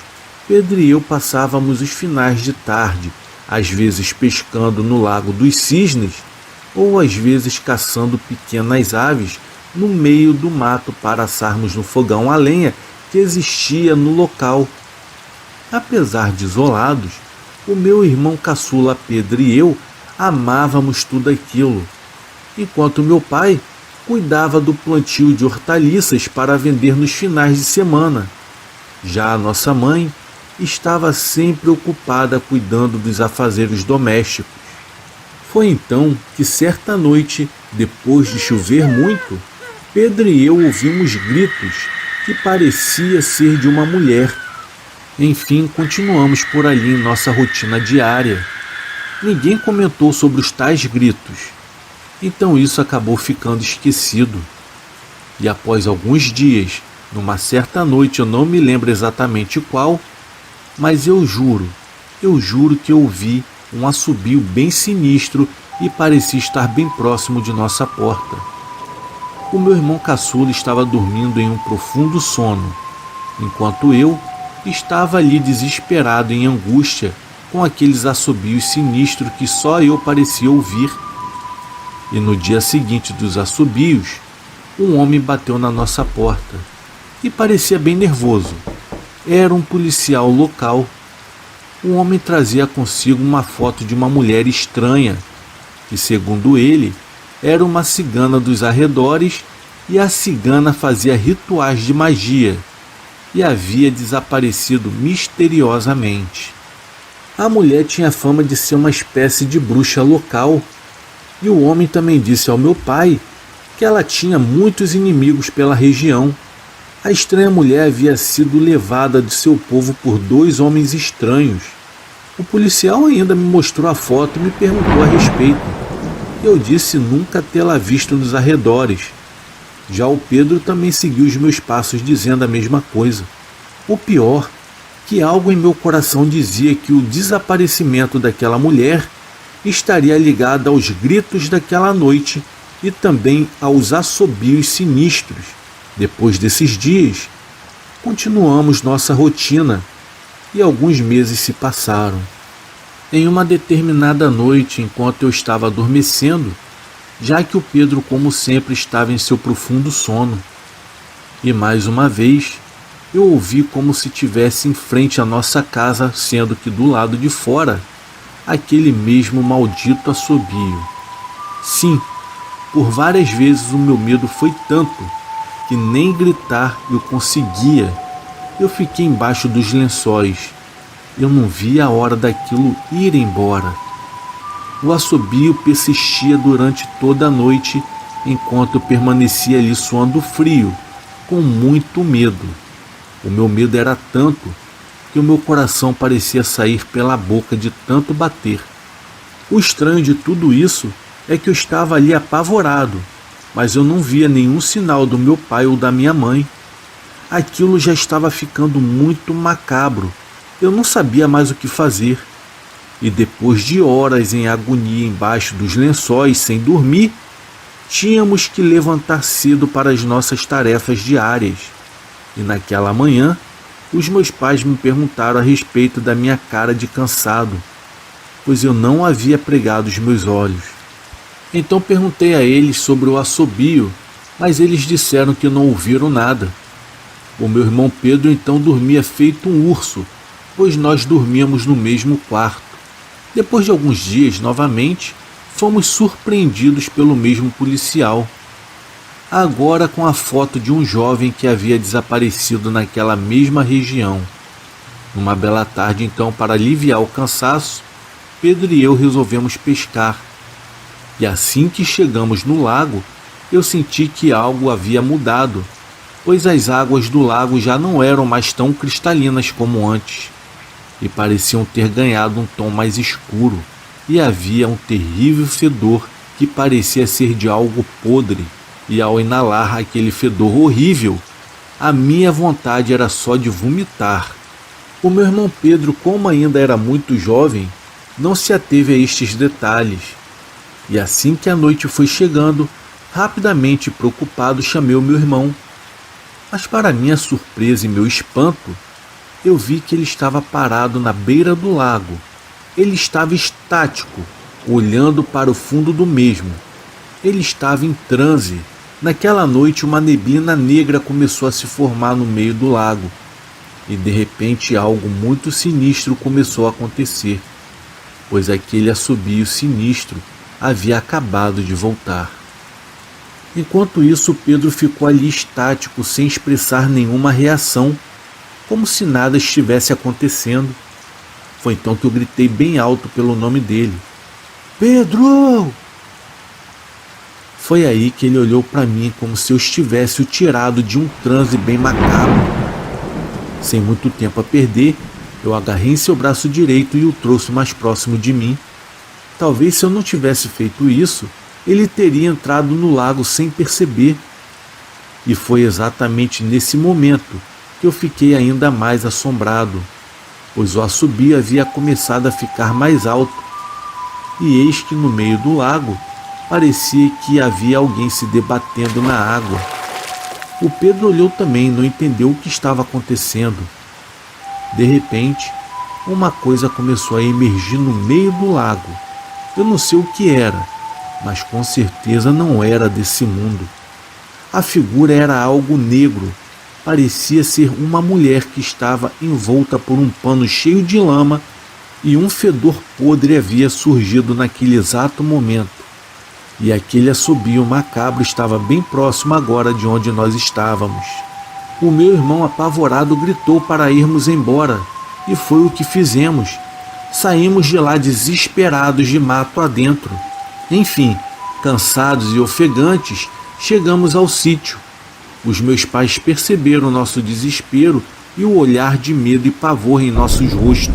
Pedro e eu passávamos os finais de tarde, às vezes pescando no Lago dos Cisnes, ou às vezes caçando pequenas aves no meio do mato para assarmos no fogão a lenha que existia no local. Apesar de isolados, o meu irmão caçula Pedro e eu amávamos tudo aquilo, enquanto meu pai cuidava do plantio de hortaliças para vender nos finais de semana. Já a nossa mãe estava sempre ocupada cuidando dos afazeres domésticos. Foi então que certa noite, depois de chover muito, Pedro e eu ouvimos gritos que parecia ser de uma mulher. Enfim, continuamos por ali em nossa rotina diária. Ninguém comentou sobre os tais gritos, então isso acabou ficando esquecido. E após alguns dias, numa certa noite, eu não me lembro exatamente qual, mas eu juro que ouvi um assobio bem sinistro e parecia estar bem próximo de nossa porta. O meu irmão caçula estava dormindo em um profundo sono, enquanto eu estava ali desesperado em angústia com aqueles assobios sinistros que só eu parecia ouvir. E no dia seguinte dos assobios, um homem bateu na nossa porta e parecia bem nervoso. Era um policial local. O homem trazia consigo uma foto de uma mulher estranha, que, segundo ele, era uma cigana dos arredores e a cigana fazia rituais de magia e havia desaparecido misteriosamente. A mulher tinha fama de ser uma espécie de bruxa local, e o homem também disse ao meu pai que ela tinha muitos inimigos pela região. A estranha mulher havia sido levada de seu povo por 2 homens estranhos. O policial ainda me mostrou a foto e me perguntou a respeito. Eu disse nunca tê-la visto nos arredores. Já o Pedro também seguiu os meus passos dizendo a mesma coisa. O pior, que algo em meu coração dizia que o desaparecimento daquela mulher estaria ligado aos gritos daquela noite e também aos assobios sinistros. Depois desses dias, continuamos nossa rotina e alguns meses se passaram. Em uma determinada noite, enquanto eu estava adormecendo, já que o Pedro, como sempre, estava em seu profundo sono, e mais uma vez eu ouvi como se tivesse em frente à nossa casa, sendo que do lado de fora, aquele mesmo maldito assobio. Sim, por várias vezes o meu medo foi tanto que nem gritar eu conseguia. Eu fiquei embaixo dos lençóis. Eu não via a hora daquilo ir embora. O assobio persistia durante toda a noite, enquanto eu permanecia ali suando frio, com muito medo. O meu medo era tanto que o meu coração parecia sair pela boca de tanto bater. O estranho de tudo isso é que eu estava ali apavorado, mas eu não via nenhum sinal do meu pai ou da minha mãe. Aquilo já estava ficando muito macabro. Eu não sabia mais o que fazer. E depois de horas em agonia embaixo dos lençóis sem dormir, tínhamos que levantar cedo para as nossas tarefas diárias. E naquela manhã, os meus pais me perguntaram a respeito da minha cara de cansado, pois eu não havia pregado os meus olhos. Então perguntei a eles sobre o assobio, mas eles disseram que não ouviram nada. O meu irmão Pedro então dormia feito um urso, pois nós dormíamos no mesmo quarto. Depois de alguns dias, novamente, fomos surpreendidos pelo mesmo policial, agora com a foto de um jovem que havia desaparecido naquela mesma região. Numa bela tarde, então, para aliviar o cansaço, Pedro e eu resolvemos pescar. E assim que chegamos no lago, eu senti que algo havia mudado, pois as águas do lago já não eram mais tão cristalinas como antes, e pareciam ter ganhado um tom mais escuro, e havia um terrível fedor que parecia ser de algo podre, e ao inalar aquele fedor horrível, a minha vontade era só de vomitar. O meu irmão Pedro, como ainda era muito jovem, não se ateve a estes detalhes, e assim que a noite foi chegando, rapidamente preocupado chamei o meu irmão. Mas para minha surpresa e meu espanto, eu vi que ele estava parado na beira do lago. Ele estava estático, olhando para o fundo do mesmo. Ele estava em transe. Naquela noite uma neblina negra começou a se formar no meio do lago. E de repente algo muito sinistro começou a acontecer, pois aquele assobio sinistro havia acabado de voltar. Enquanto isso, Pedro ficou ali estático, sem expressar nenhuma reação, como se nada estivesse acontecendo. Foi então que eu gritei bem alto pelo nome dele. Pedro! Foi aí que ele olhou para mim como se eu estivesse o tirado de um transe bem macabro. Sem muito tempo a perder, eu agarrei em seu braço direito e o trouxe mais próximo de mim. Talvez se eu não tivesse feito isso, ele teria entrado no lago sem perceber. E foi exatamente nesse momento que eu fiquei ainda mais assombrado, pois o assobio havia começado a ficar mais alto. E eis que no meio do lago parecia que havia alguém se debatendo na água. O Pedro olhou também e não entendeu o que estava acontecendo. De repente, uma coisa começou a emergir no meio do lago. Eu não sei o que era, mas com certeza não era desse mundo. A figura era algo negro. Parecia ser uma mulher que estava envolta por um pano cheio de lama e um fedor podre havia surgido naquele exato momento. e aquele assobio macabro estava bem próximo agora de onde nós estávamos. O meu irmão apavorado gritou para irmos embora, e foi o que fizemos. Saímos de lá desesperados de mato adentro. Enfim, cansados e ofegantes, chegamos ao sítio. Os meus pais perceberam nosso desespero e o olhar de medo e pavor em nossos rostos.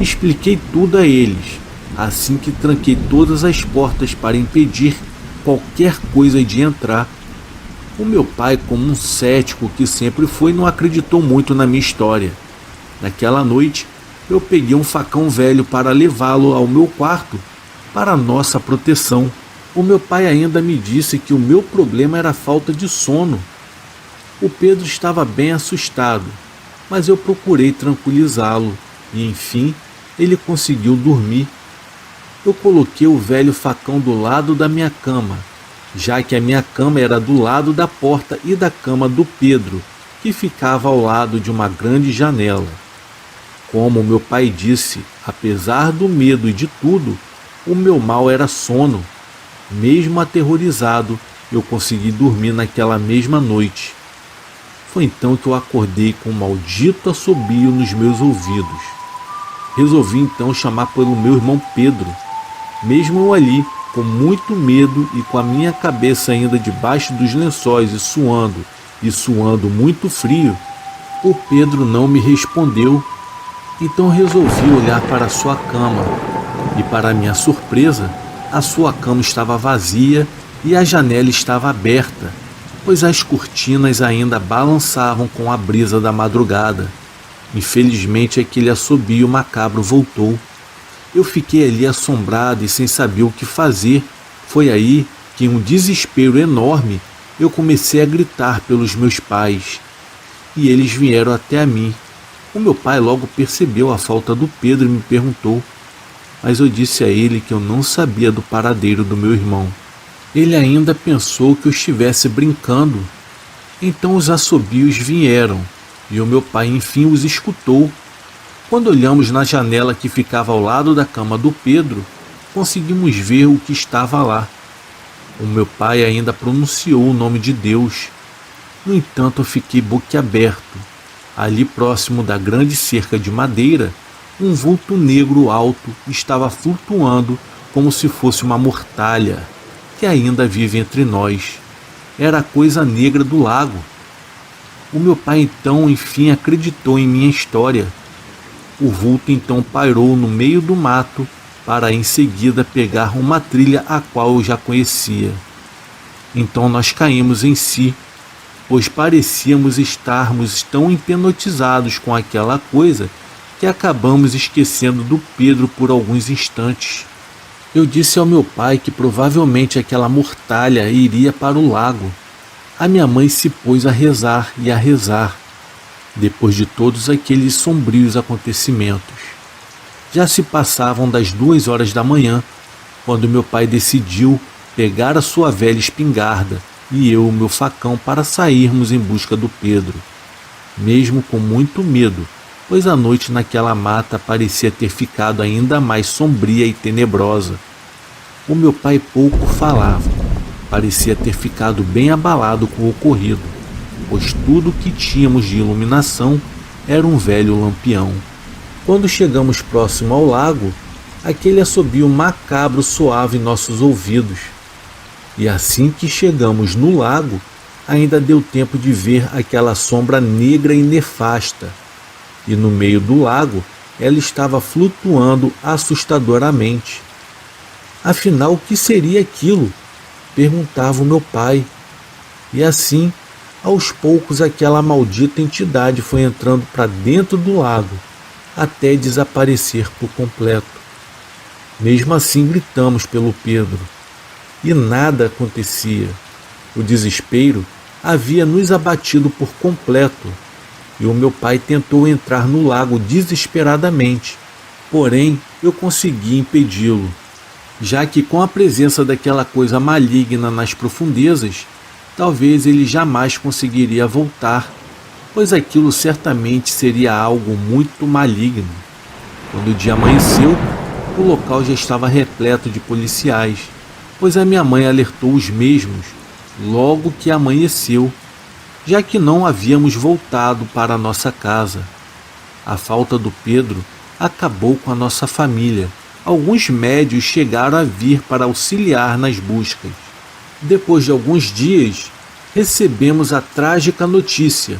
Expliquei tudo a eles, assim que tranquei todas as portas para impedir qualquer coisa de entrar. O meu pai, como um cético que sempre foi, não acreditou muito na minha história. Naquela noite, eu peguei um facão velho para levá-lo ao meu quarto para nossa proteção. O meu pai ainda me disse que o meu problema era a falta de sono. O Pedro estava bem assustado, mas eu procurei tranquilizá-lo e, enfim, ele conseguiu dormir. Eu coloquei o velho facão do lado da minha cama, já que a minha cama era do lado da porta e da cama do Pedro, que ficava ao lado de uma grande janela. Como meu pai disse, apesar do medo e de tudo, o meu mal era sono. Mesmo aterrorizado, eu consegui dormir naquela mesma noite. Foi então que eu acordei com um maldito assobio nos meus ouvidos. Resolvi então chamar pelo meu irmão Pedro. Mesmo eu ali, com muito medo e com a minha cabeça ainda debaixo dos lençóis e suando muito frio, o Pedro não me respondeu. Então resolvi olhar para a sua cama e, para minha surpresa, a sua cama estava vazia e a janela estava aberta, pois as cortinas ainda balançavam com a brisa da madrugada. Infelizmente, aquele assobio macabro voltou. Eu fiquei ali assombrado e sem saber o que fazer. Foi aí que, em um desespero enorme, eu comecei a gritar pelos meus pais. E eles vieram até a mim. O meu pai logo percebeu a falta do Pedro e me perguntou, mas eu disse a ele que eu não sabia do paradeiro do meu irmão. Ele ainda pensou que eu estivesse brincando. Então os assobios vieram e o meu pai enfim os escutou. Quando olhamos na janela que ficava ao lado da cama do Pedro, conseguimos ver o que estava lá. O meu pai ainda pronunciou o nome de Deus. No entanto, eu fiquei boquiaberto. Ali próximo da grande cerca de madeira, um vulto negro alto estava flutuando como se fosse uma mortalha, que ainda vive entre nós. Era a coisa negra do lago. O meu pai então, enfim, acreditou em minha história. O vulto então pairou no meio do mato para em seguida pegar uma trilha a qual eu já conhecia. Então nós caímos em si, pois parecíamos estarmos tão hipnotizados com aquela coisa que acabamos esquecendo do Pedro por alguns instantes. Eu disse ao meu pai que provavelmente aquela mortalha iria para o lago. A minha mãe se pôs a rezar e a rezar, depois de todos aqueles sombrios acontecimentos. Já se passavam das 2 horas da manhã, quando meu pai decidiu pegar a sua velha espingarda e eu o meu facão para sairmos em busca do Pedro, mesmo com muito medo, pois a noite naquela mata parecia ter ficado ainda mais sombria e tenebrosa. O meu pai pouco falava, parecia ter ficado bem abalado com o ocorrido, pois tudo o que tínhamos de iluminação era um velho lampião. Quando chegamos próximo ao lago, aquele assobio macabro soava em nossos ouvidos. E assim que chegamos no lago, ainda deu tempo de ver aquela sombra negra e nefasta. E no meio do lago, ela estava flutuando assustadoramente. Afinal, o que seria aquilo? Perguntava o meu pai. E assim, aos poucos, aquela maldita entidade foi entrando para dentro do lago, até desaparecer por completo. Mesmo assim, gritamos pelo Pedro. E nada acontecia. O desespero havia nos abatido por completo, e o meu pai tentou entrar no lago desesperadamente, porém eu consegui impedi-lo, já que com a presença daquela coisa maligna nas profundezas, talvez ele jamais conseguiria voltar, pois aquilo certamente seria algo muito maligno. Quando o dia amanheceu, o local já estava repleto de policiais. pois a minha mãe alertou os mesmos logo que amanheceu, já que não havíamos voltado para a nossa casa. A falta do Pedro acabou com a nossa família. Alguns médios chegaram a vir para auxiliar nas buscas. Depois de alguns dias, recebemos a trágica notícia.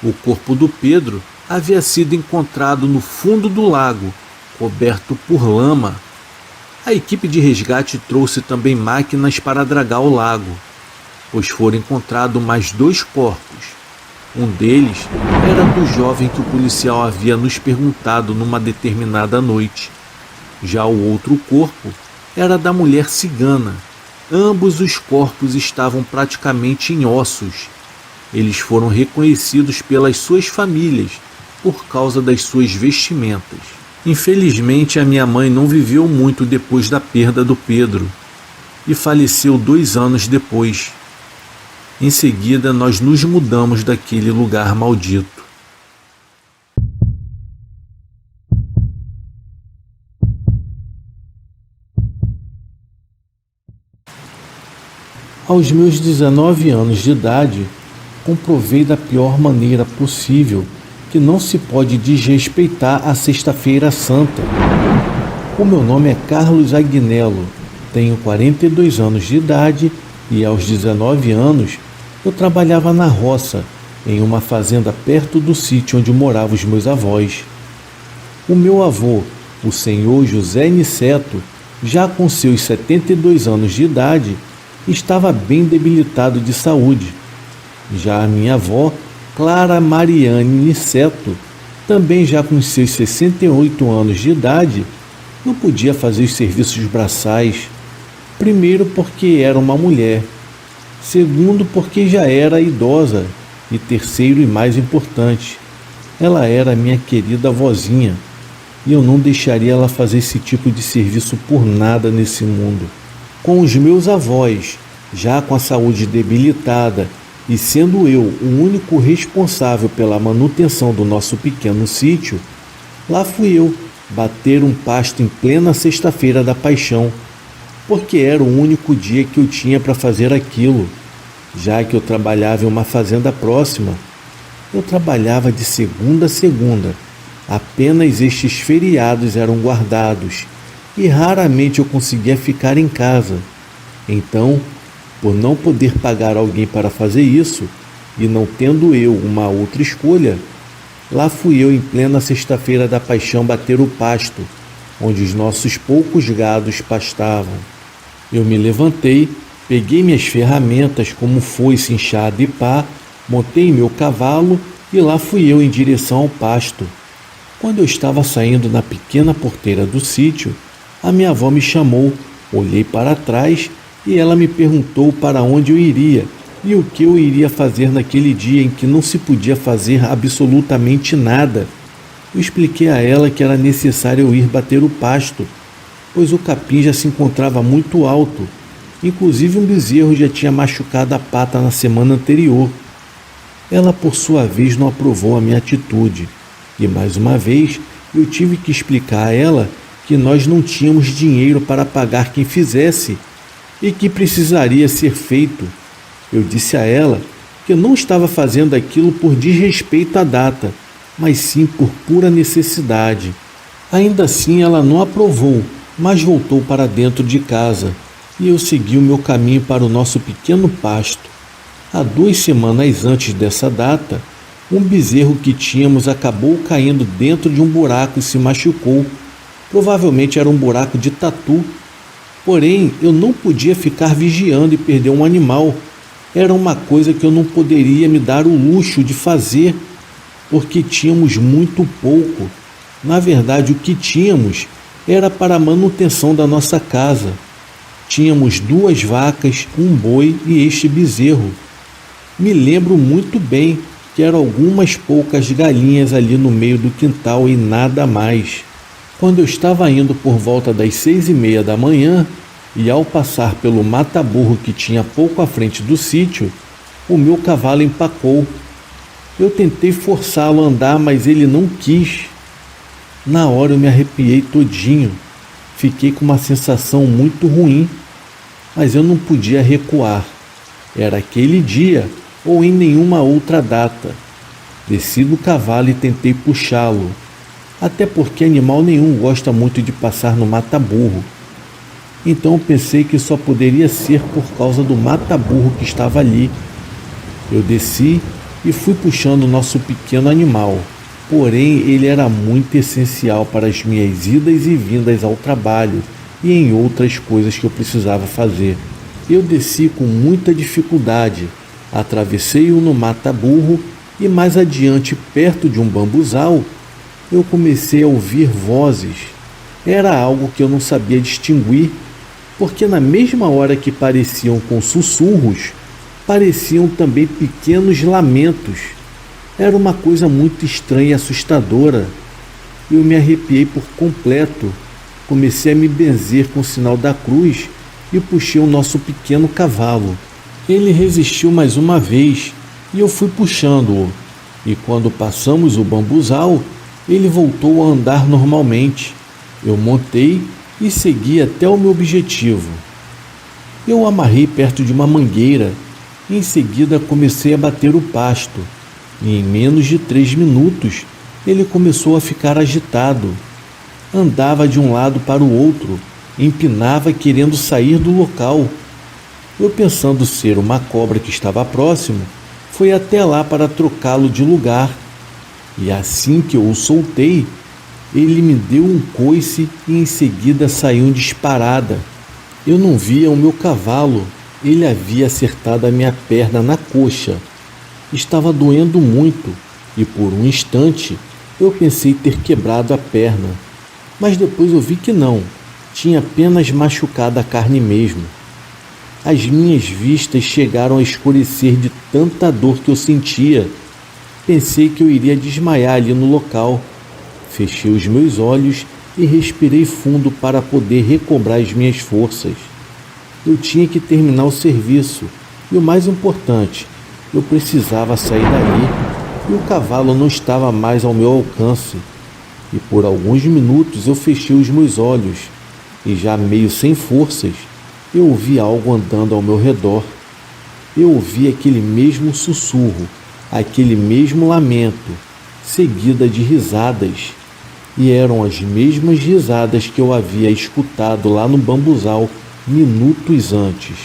O corpo do Pedro havia sido encontrado no fundo do lago, coberto por lama. A equipe de resgate trouxe também máquinas para dragar o lago, pois foram encontrados mais 2 corpos. Um deles era do jovem que o policial havia nos perguntado numa determinada noite. Já o outro corpo era da mulher cigana. Ambos os corpos estavam praticamente em ossos. Eles foram reconhecidos pelas suas famílias por causa das suas vestimentas. Infelizmente, a minha mãe não viveu muito depois da perda do Pedro e faleceu 2 anos depois. Em seguida, nós nos mudamos daquele lugar maldito. Aos meus 19 anos de idade, comprovei da pior maneira possível que não se pode desrespeitar a Sexta-feira Santa. O meu nome é Carlos Agnello, tenho 42 anos de idade e aos 19 anos eu trabalhava na roça, em uma fazenda perto do sítio onde moravam os meus avós. O meu avô, o senhor José Niceto, já com seus 72 anos de idade, estava bem debilitado de saúde. Já a minha avó, Clara Mariane Niceto, também já com seus 68 anos de idade, não podia fazer os serviços braçais. Primeiro porque era uma mulher, segundo porque já era idosa e terceiro e mais importante, ela era minha querida vozinha e eu não deixaria ela fazer esse tipo de serviço por nada nesse mundo. Com os meus avós, já com a saúde debilitada e sendo eu o único responsável pela manutenção do nosso pequeno sítio, lá fui eu bater um pasto em plena Sexta-feira da Paixão, porque era o único dia que eu tinha para fazer aquilo, já que eu trabalhava em uma fazenda próxima. Eu trabalhava de segunda a segunda, apenas estes feriados eram guardados e raramente eu conseguia ficar em casa. Então, por não poder pagar alguém para fazer isso, e não tendo eu uma outra escolha, lá fui eu em plena Sexta-feira da Paixão bater o pasto, onde os nossos poucos gados pastavam. Eu me levantei, peguei minhas ferramentas como foice, enxada e pá, montei meu cavalo e lá fui eu em direção ao pasto. Quando eu estava saindo na pequena porteira do sítio, a minha avó me chamou, olhei para trás e ela me perguntou para onde eu iria e o que eu iria fazer naquele dia em que não se podia fazer absolutamente nada. Eu expliquei a ela que era necessário eu ir bater o pasto, pois o capim já se encontrava muito alto, inclusive um bezerro já tinha machucado a pata na semana anterior. Ela, por sua vez, não aprovou a minha atitude e, mais uma vez, eu tive que explicar a ela que nós não tínhamos dinheiro para pagar quem fizesse e que precisaria ser feito. Eu disse a ela que eu não estava fazendo aquilo por desrespeito à data, mas sim por pura necessidade. Ainda assim ela não aprovou, mas voltou para dentro de casa e eu segui o meu caminho para o nosso pequeno pasto. Há 2 semanas antes dessa data, um bezerro que tínhamos acabou caindo dentro de um buraco e se machucou. Provavelmente era um buraco de tatu. Porém, eu não podia ficar vigiando e perder um animal. Era uma coisa que eu não poderia me dar o luxo de fazer, porque tínhamos muito pouco. Na verdade, o que tínhamos era para a manutenção da nossa casa. Tínhamos 2 vacas, um boi e este bezerro. Me lembro muito bem que eram algumas poucas galinhas ali no meio do quintal e nada mais. Quando eu estava indo por volta das 6h30 da manhã, e ao passar pelo mata-burro que tinha pouco à frente do sítio, o meu cavalo empacou. Eu tentei forçá-lo a andar, mas ele não quis. Na hora eu me arrepiei todinho. Fiquei com uma sensação muito ruim. mas eu não podia recuar. Era aquele dia ou em nenhuma outra data. Desci do cavalo e tentei puxá-lo, até porque animal nenhum gosta muito de passar no mata-burro. Então pensei que só poderia ser por causa do mata-burro que estava ali. Eu desci e fui puxando o nosso pequeno animal, porém ele era muito essencial para as minhas idas e vindas ao trabalho e em outras coisas que eu precisava fazer. Eu desci com muita dificuldade, atravessei-o no mata-burro e mais adiante, perto de um bambuzal, eu comecei a ouvir vozes. Era algo que eu não sabia distinguir, porque na mesma hora que pareciam com sussurros, pareciam também pequenos lamentos. Era uma coisa muito estranha e assustadora. Eu me arrepiei por completo. Comecei a me benzer com o sinal da cruz e puxei o nosso pequeno cavalo. Ele resistiu mais uma vez e eu fui puxando-o. E quando passamos o bambuzal, ele voltou a andar normalmente. Eu montei e segui até o meu objetivo. Eu o amarrei perto de uma mangueira e em seguida comecei a bater o pasto. E em menos de 3 minutos ele começou a ficar agitado. Andava de um lado para o outro, empinava querendo sair do local. Eu, pensando ser uma cobra que estava próximo, fui até lá para trocá-lo de lugar. E assim que eu o soltei, ele me deu um coice e em seguida saiu em disparada. Eu não via o meu cavalo, ele havia acertado a minha perna na coxa. Estava doendo muito e por um instante eu pensei ter quebrado a perna. Mas depois eu vi que não, tinha apenas machucado a carne mesmo. As minhas vistas chegaram a escurecer de tanta dor que eu sentia. Pensei que eu iria desmaiar ali no local. Fechei os meus olhos e respirei fundo para poder recobrar as minhas forças. Eu tinha que terminar o serviço e o mais importante, eu precisava sair dali e o cavalo não estava mais ao meu alcance. E por alguns minutos eu fechei os meus olhos e já meio sem forças, eu ouvi algo andando ao meu redor. Eu ouvi aquele mesmo sussurro, aquele mesmo lamento, seguida de risadas. E eram as mesmas risadas que eu havia escutado lá no bambuzal minutos antes.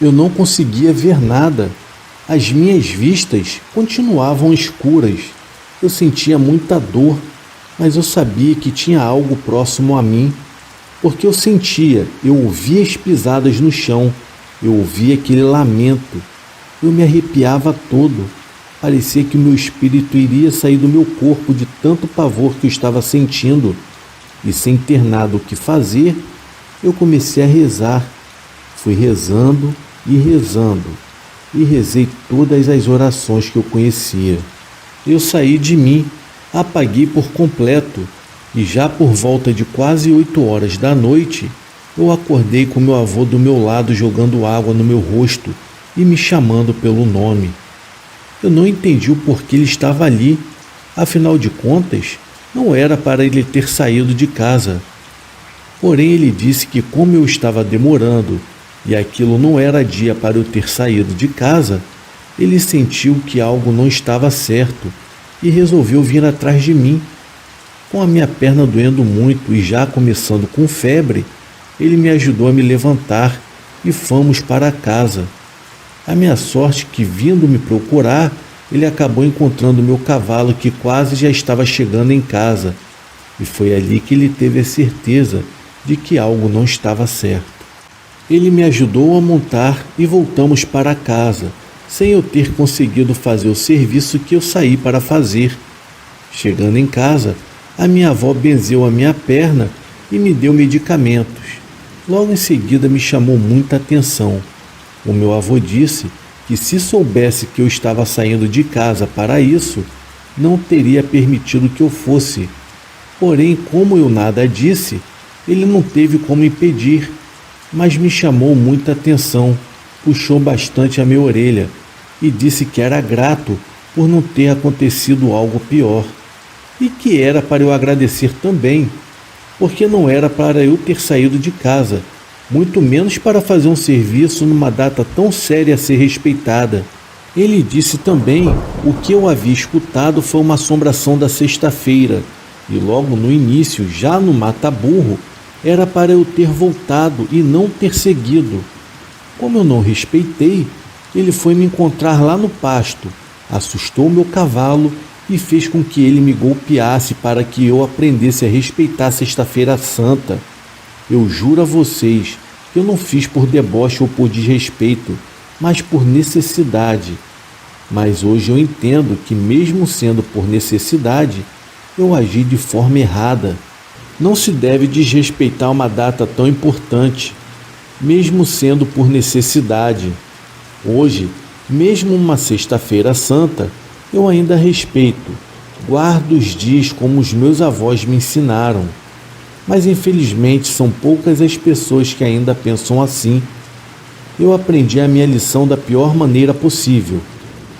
Eu não conseguia ver nada. As minhas vistas continuavam escuras. Eu sentia muita dor, mas eu sabia que tinha algo próximo a mim, porque eu ouvia as pisadas no chão, eu ouvia aquele lamento. Eu me arrepiava todo. Parecia que o meu espírito iria sair do meu corpo de tanto pavor que eu estava sentindo. E sem ter nada o que fazer, eu comecei a rezar. Fui rezando e rezando, e rezei todas as orações que eu conhecia. Eu saí de mim, apaguei por completo, e já por volta de quase 8 horas da noite, eu acordei com meu avô do meu lado jogando água no meu rosto e me chamando pelo nome. Eu não entendi o porquê ele estava ali. Afinal de contas, não era para ele ter saído de casa. Porém, ele disse que como eu estava demorando e aquilo não era dia para eu ter saído de casa, ele sentiu que algo não estava certo e resolveu vir atrás de mim. Com a minha perna doendo muito e já começando com febre, ele me ajudou a me levantar e fomos para casa. A minha sorte é que, vindo me procurar, ele acabou encontrando meu cavalo que quase já estava chegando em casa. E foi ali que ele teve a certeza de que algo não estava certo. Ele me ajudou a montar e voltamos para casa, sem eu ter conseguido fazer o serviço que eu saí para fazer. Chegando em casa, a minha avó benzeu a minha perna e me deu medicamentos. Logo em seguida me chamou muita atenção. O meu avô disse que se soubesse que eu estava saindo de casa para isso, não teria permitido que eu fosse. Porém, como eu nada disse, ele não teve como impedir, mas me chamou muita atenção, puxou bastante a minha orelha e disse que era grato por não ter acontecido algo pior, e que era para eu agradecer também, porque não era para eu ter saído de casa, muito menos para fazer um serviço numa data tão séria a ser respeitada. Ele disse também o que eu havia escutado foi uma assombração da sexta-feira, e logo no início, já no mata-burro, era para eu ter voltado e não ter seguido. Como eu não respeitei, ele foi me encontrar lá no pasto, assustou meu cavalo e fez com que ele me golpeasse para que eu aprendesse a respeitar a Sexta-feira Santa. Eu juro a vocês que eu não fiz por deboche ou por desrespeito, mas por necessidade. Mas hoje eu entendo que, mesmo sendo por necessidade, eu agi de forma errada. Não se deve desrespeitar uma data tão importante, mesmo sendo por necessidade. Hoje, mesmo uma Sexta-feira Santa, eu ainda respeito, guardo os dias como os meus avós me ensinaram. Mas infelizmente são poucas as pessoas que ainda pensam assim. Eu aprendi a minha lição da pior maneira possível.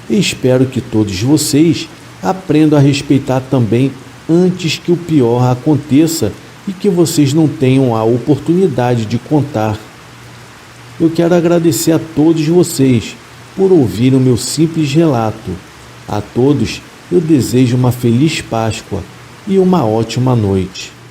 E espero que todos vocês aprendam a respeitar também antes que o pior aconteça e que vocês não tenham a oportunidade de contar. Eu quero agradecer a todos vocês por ouvir o meu simples relato. A todos eu desejo uma feliz Páscoa e uma ótima noite.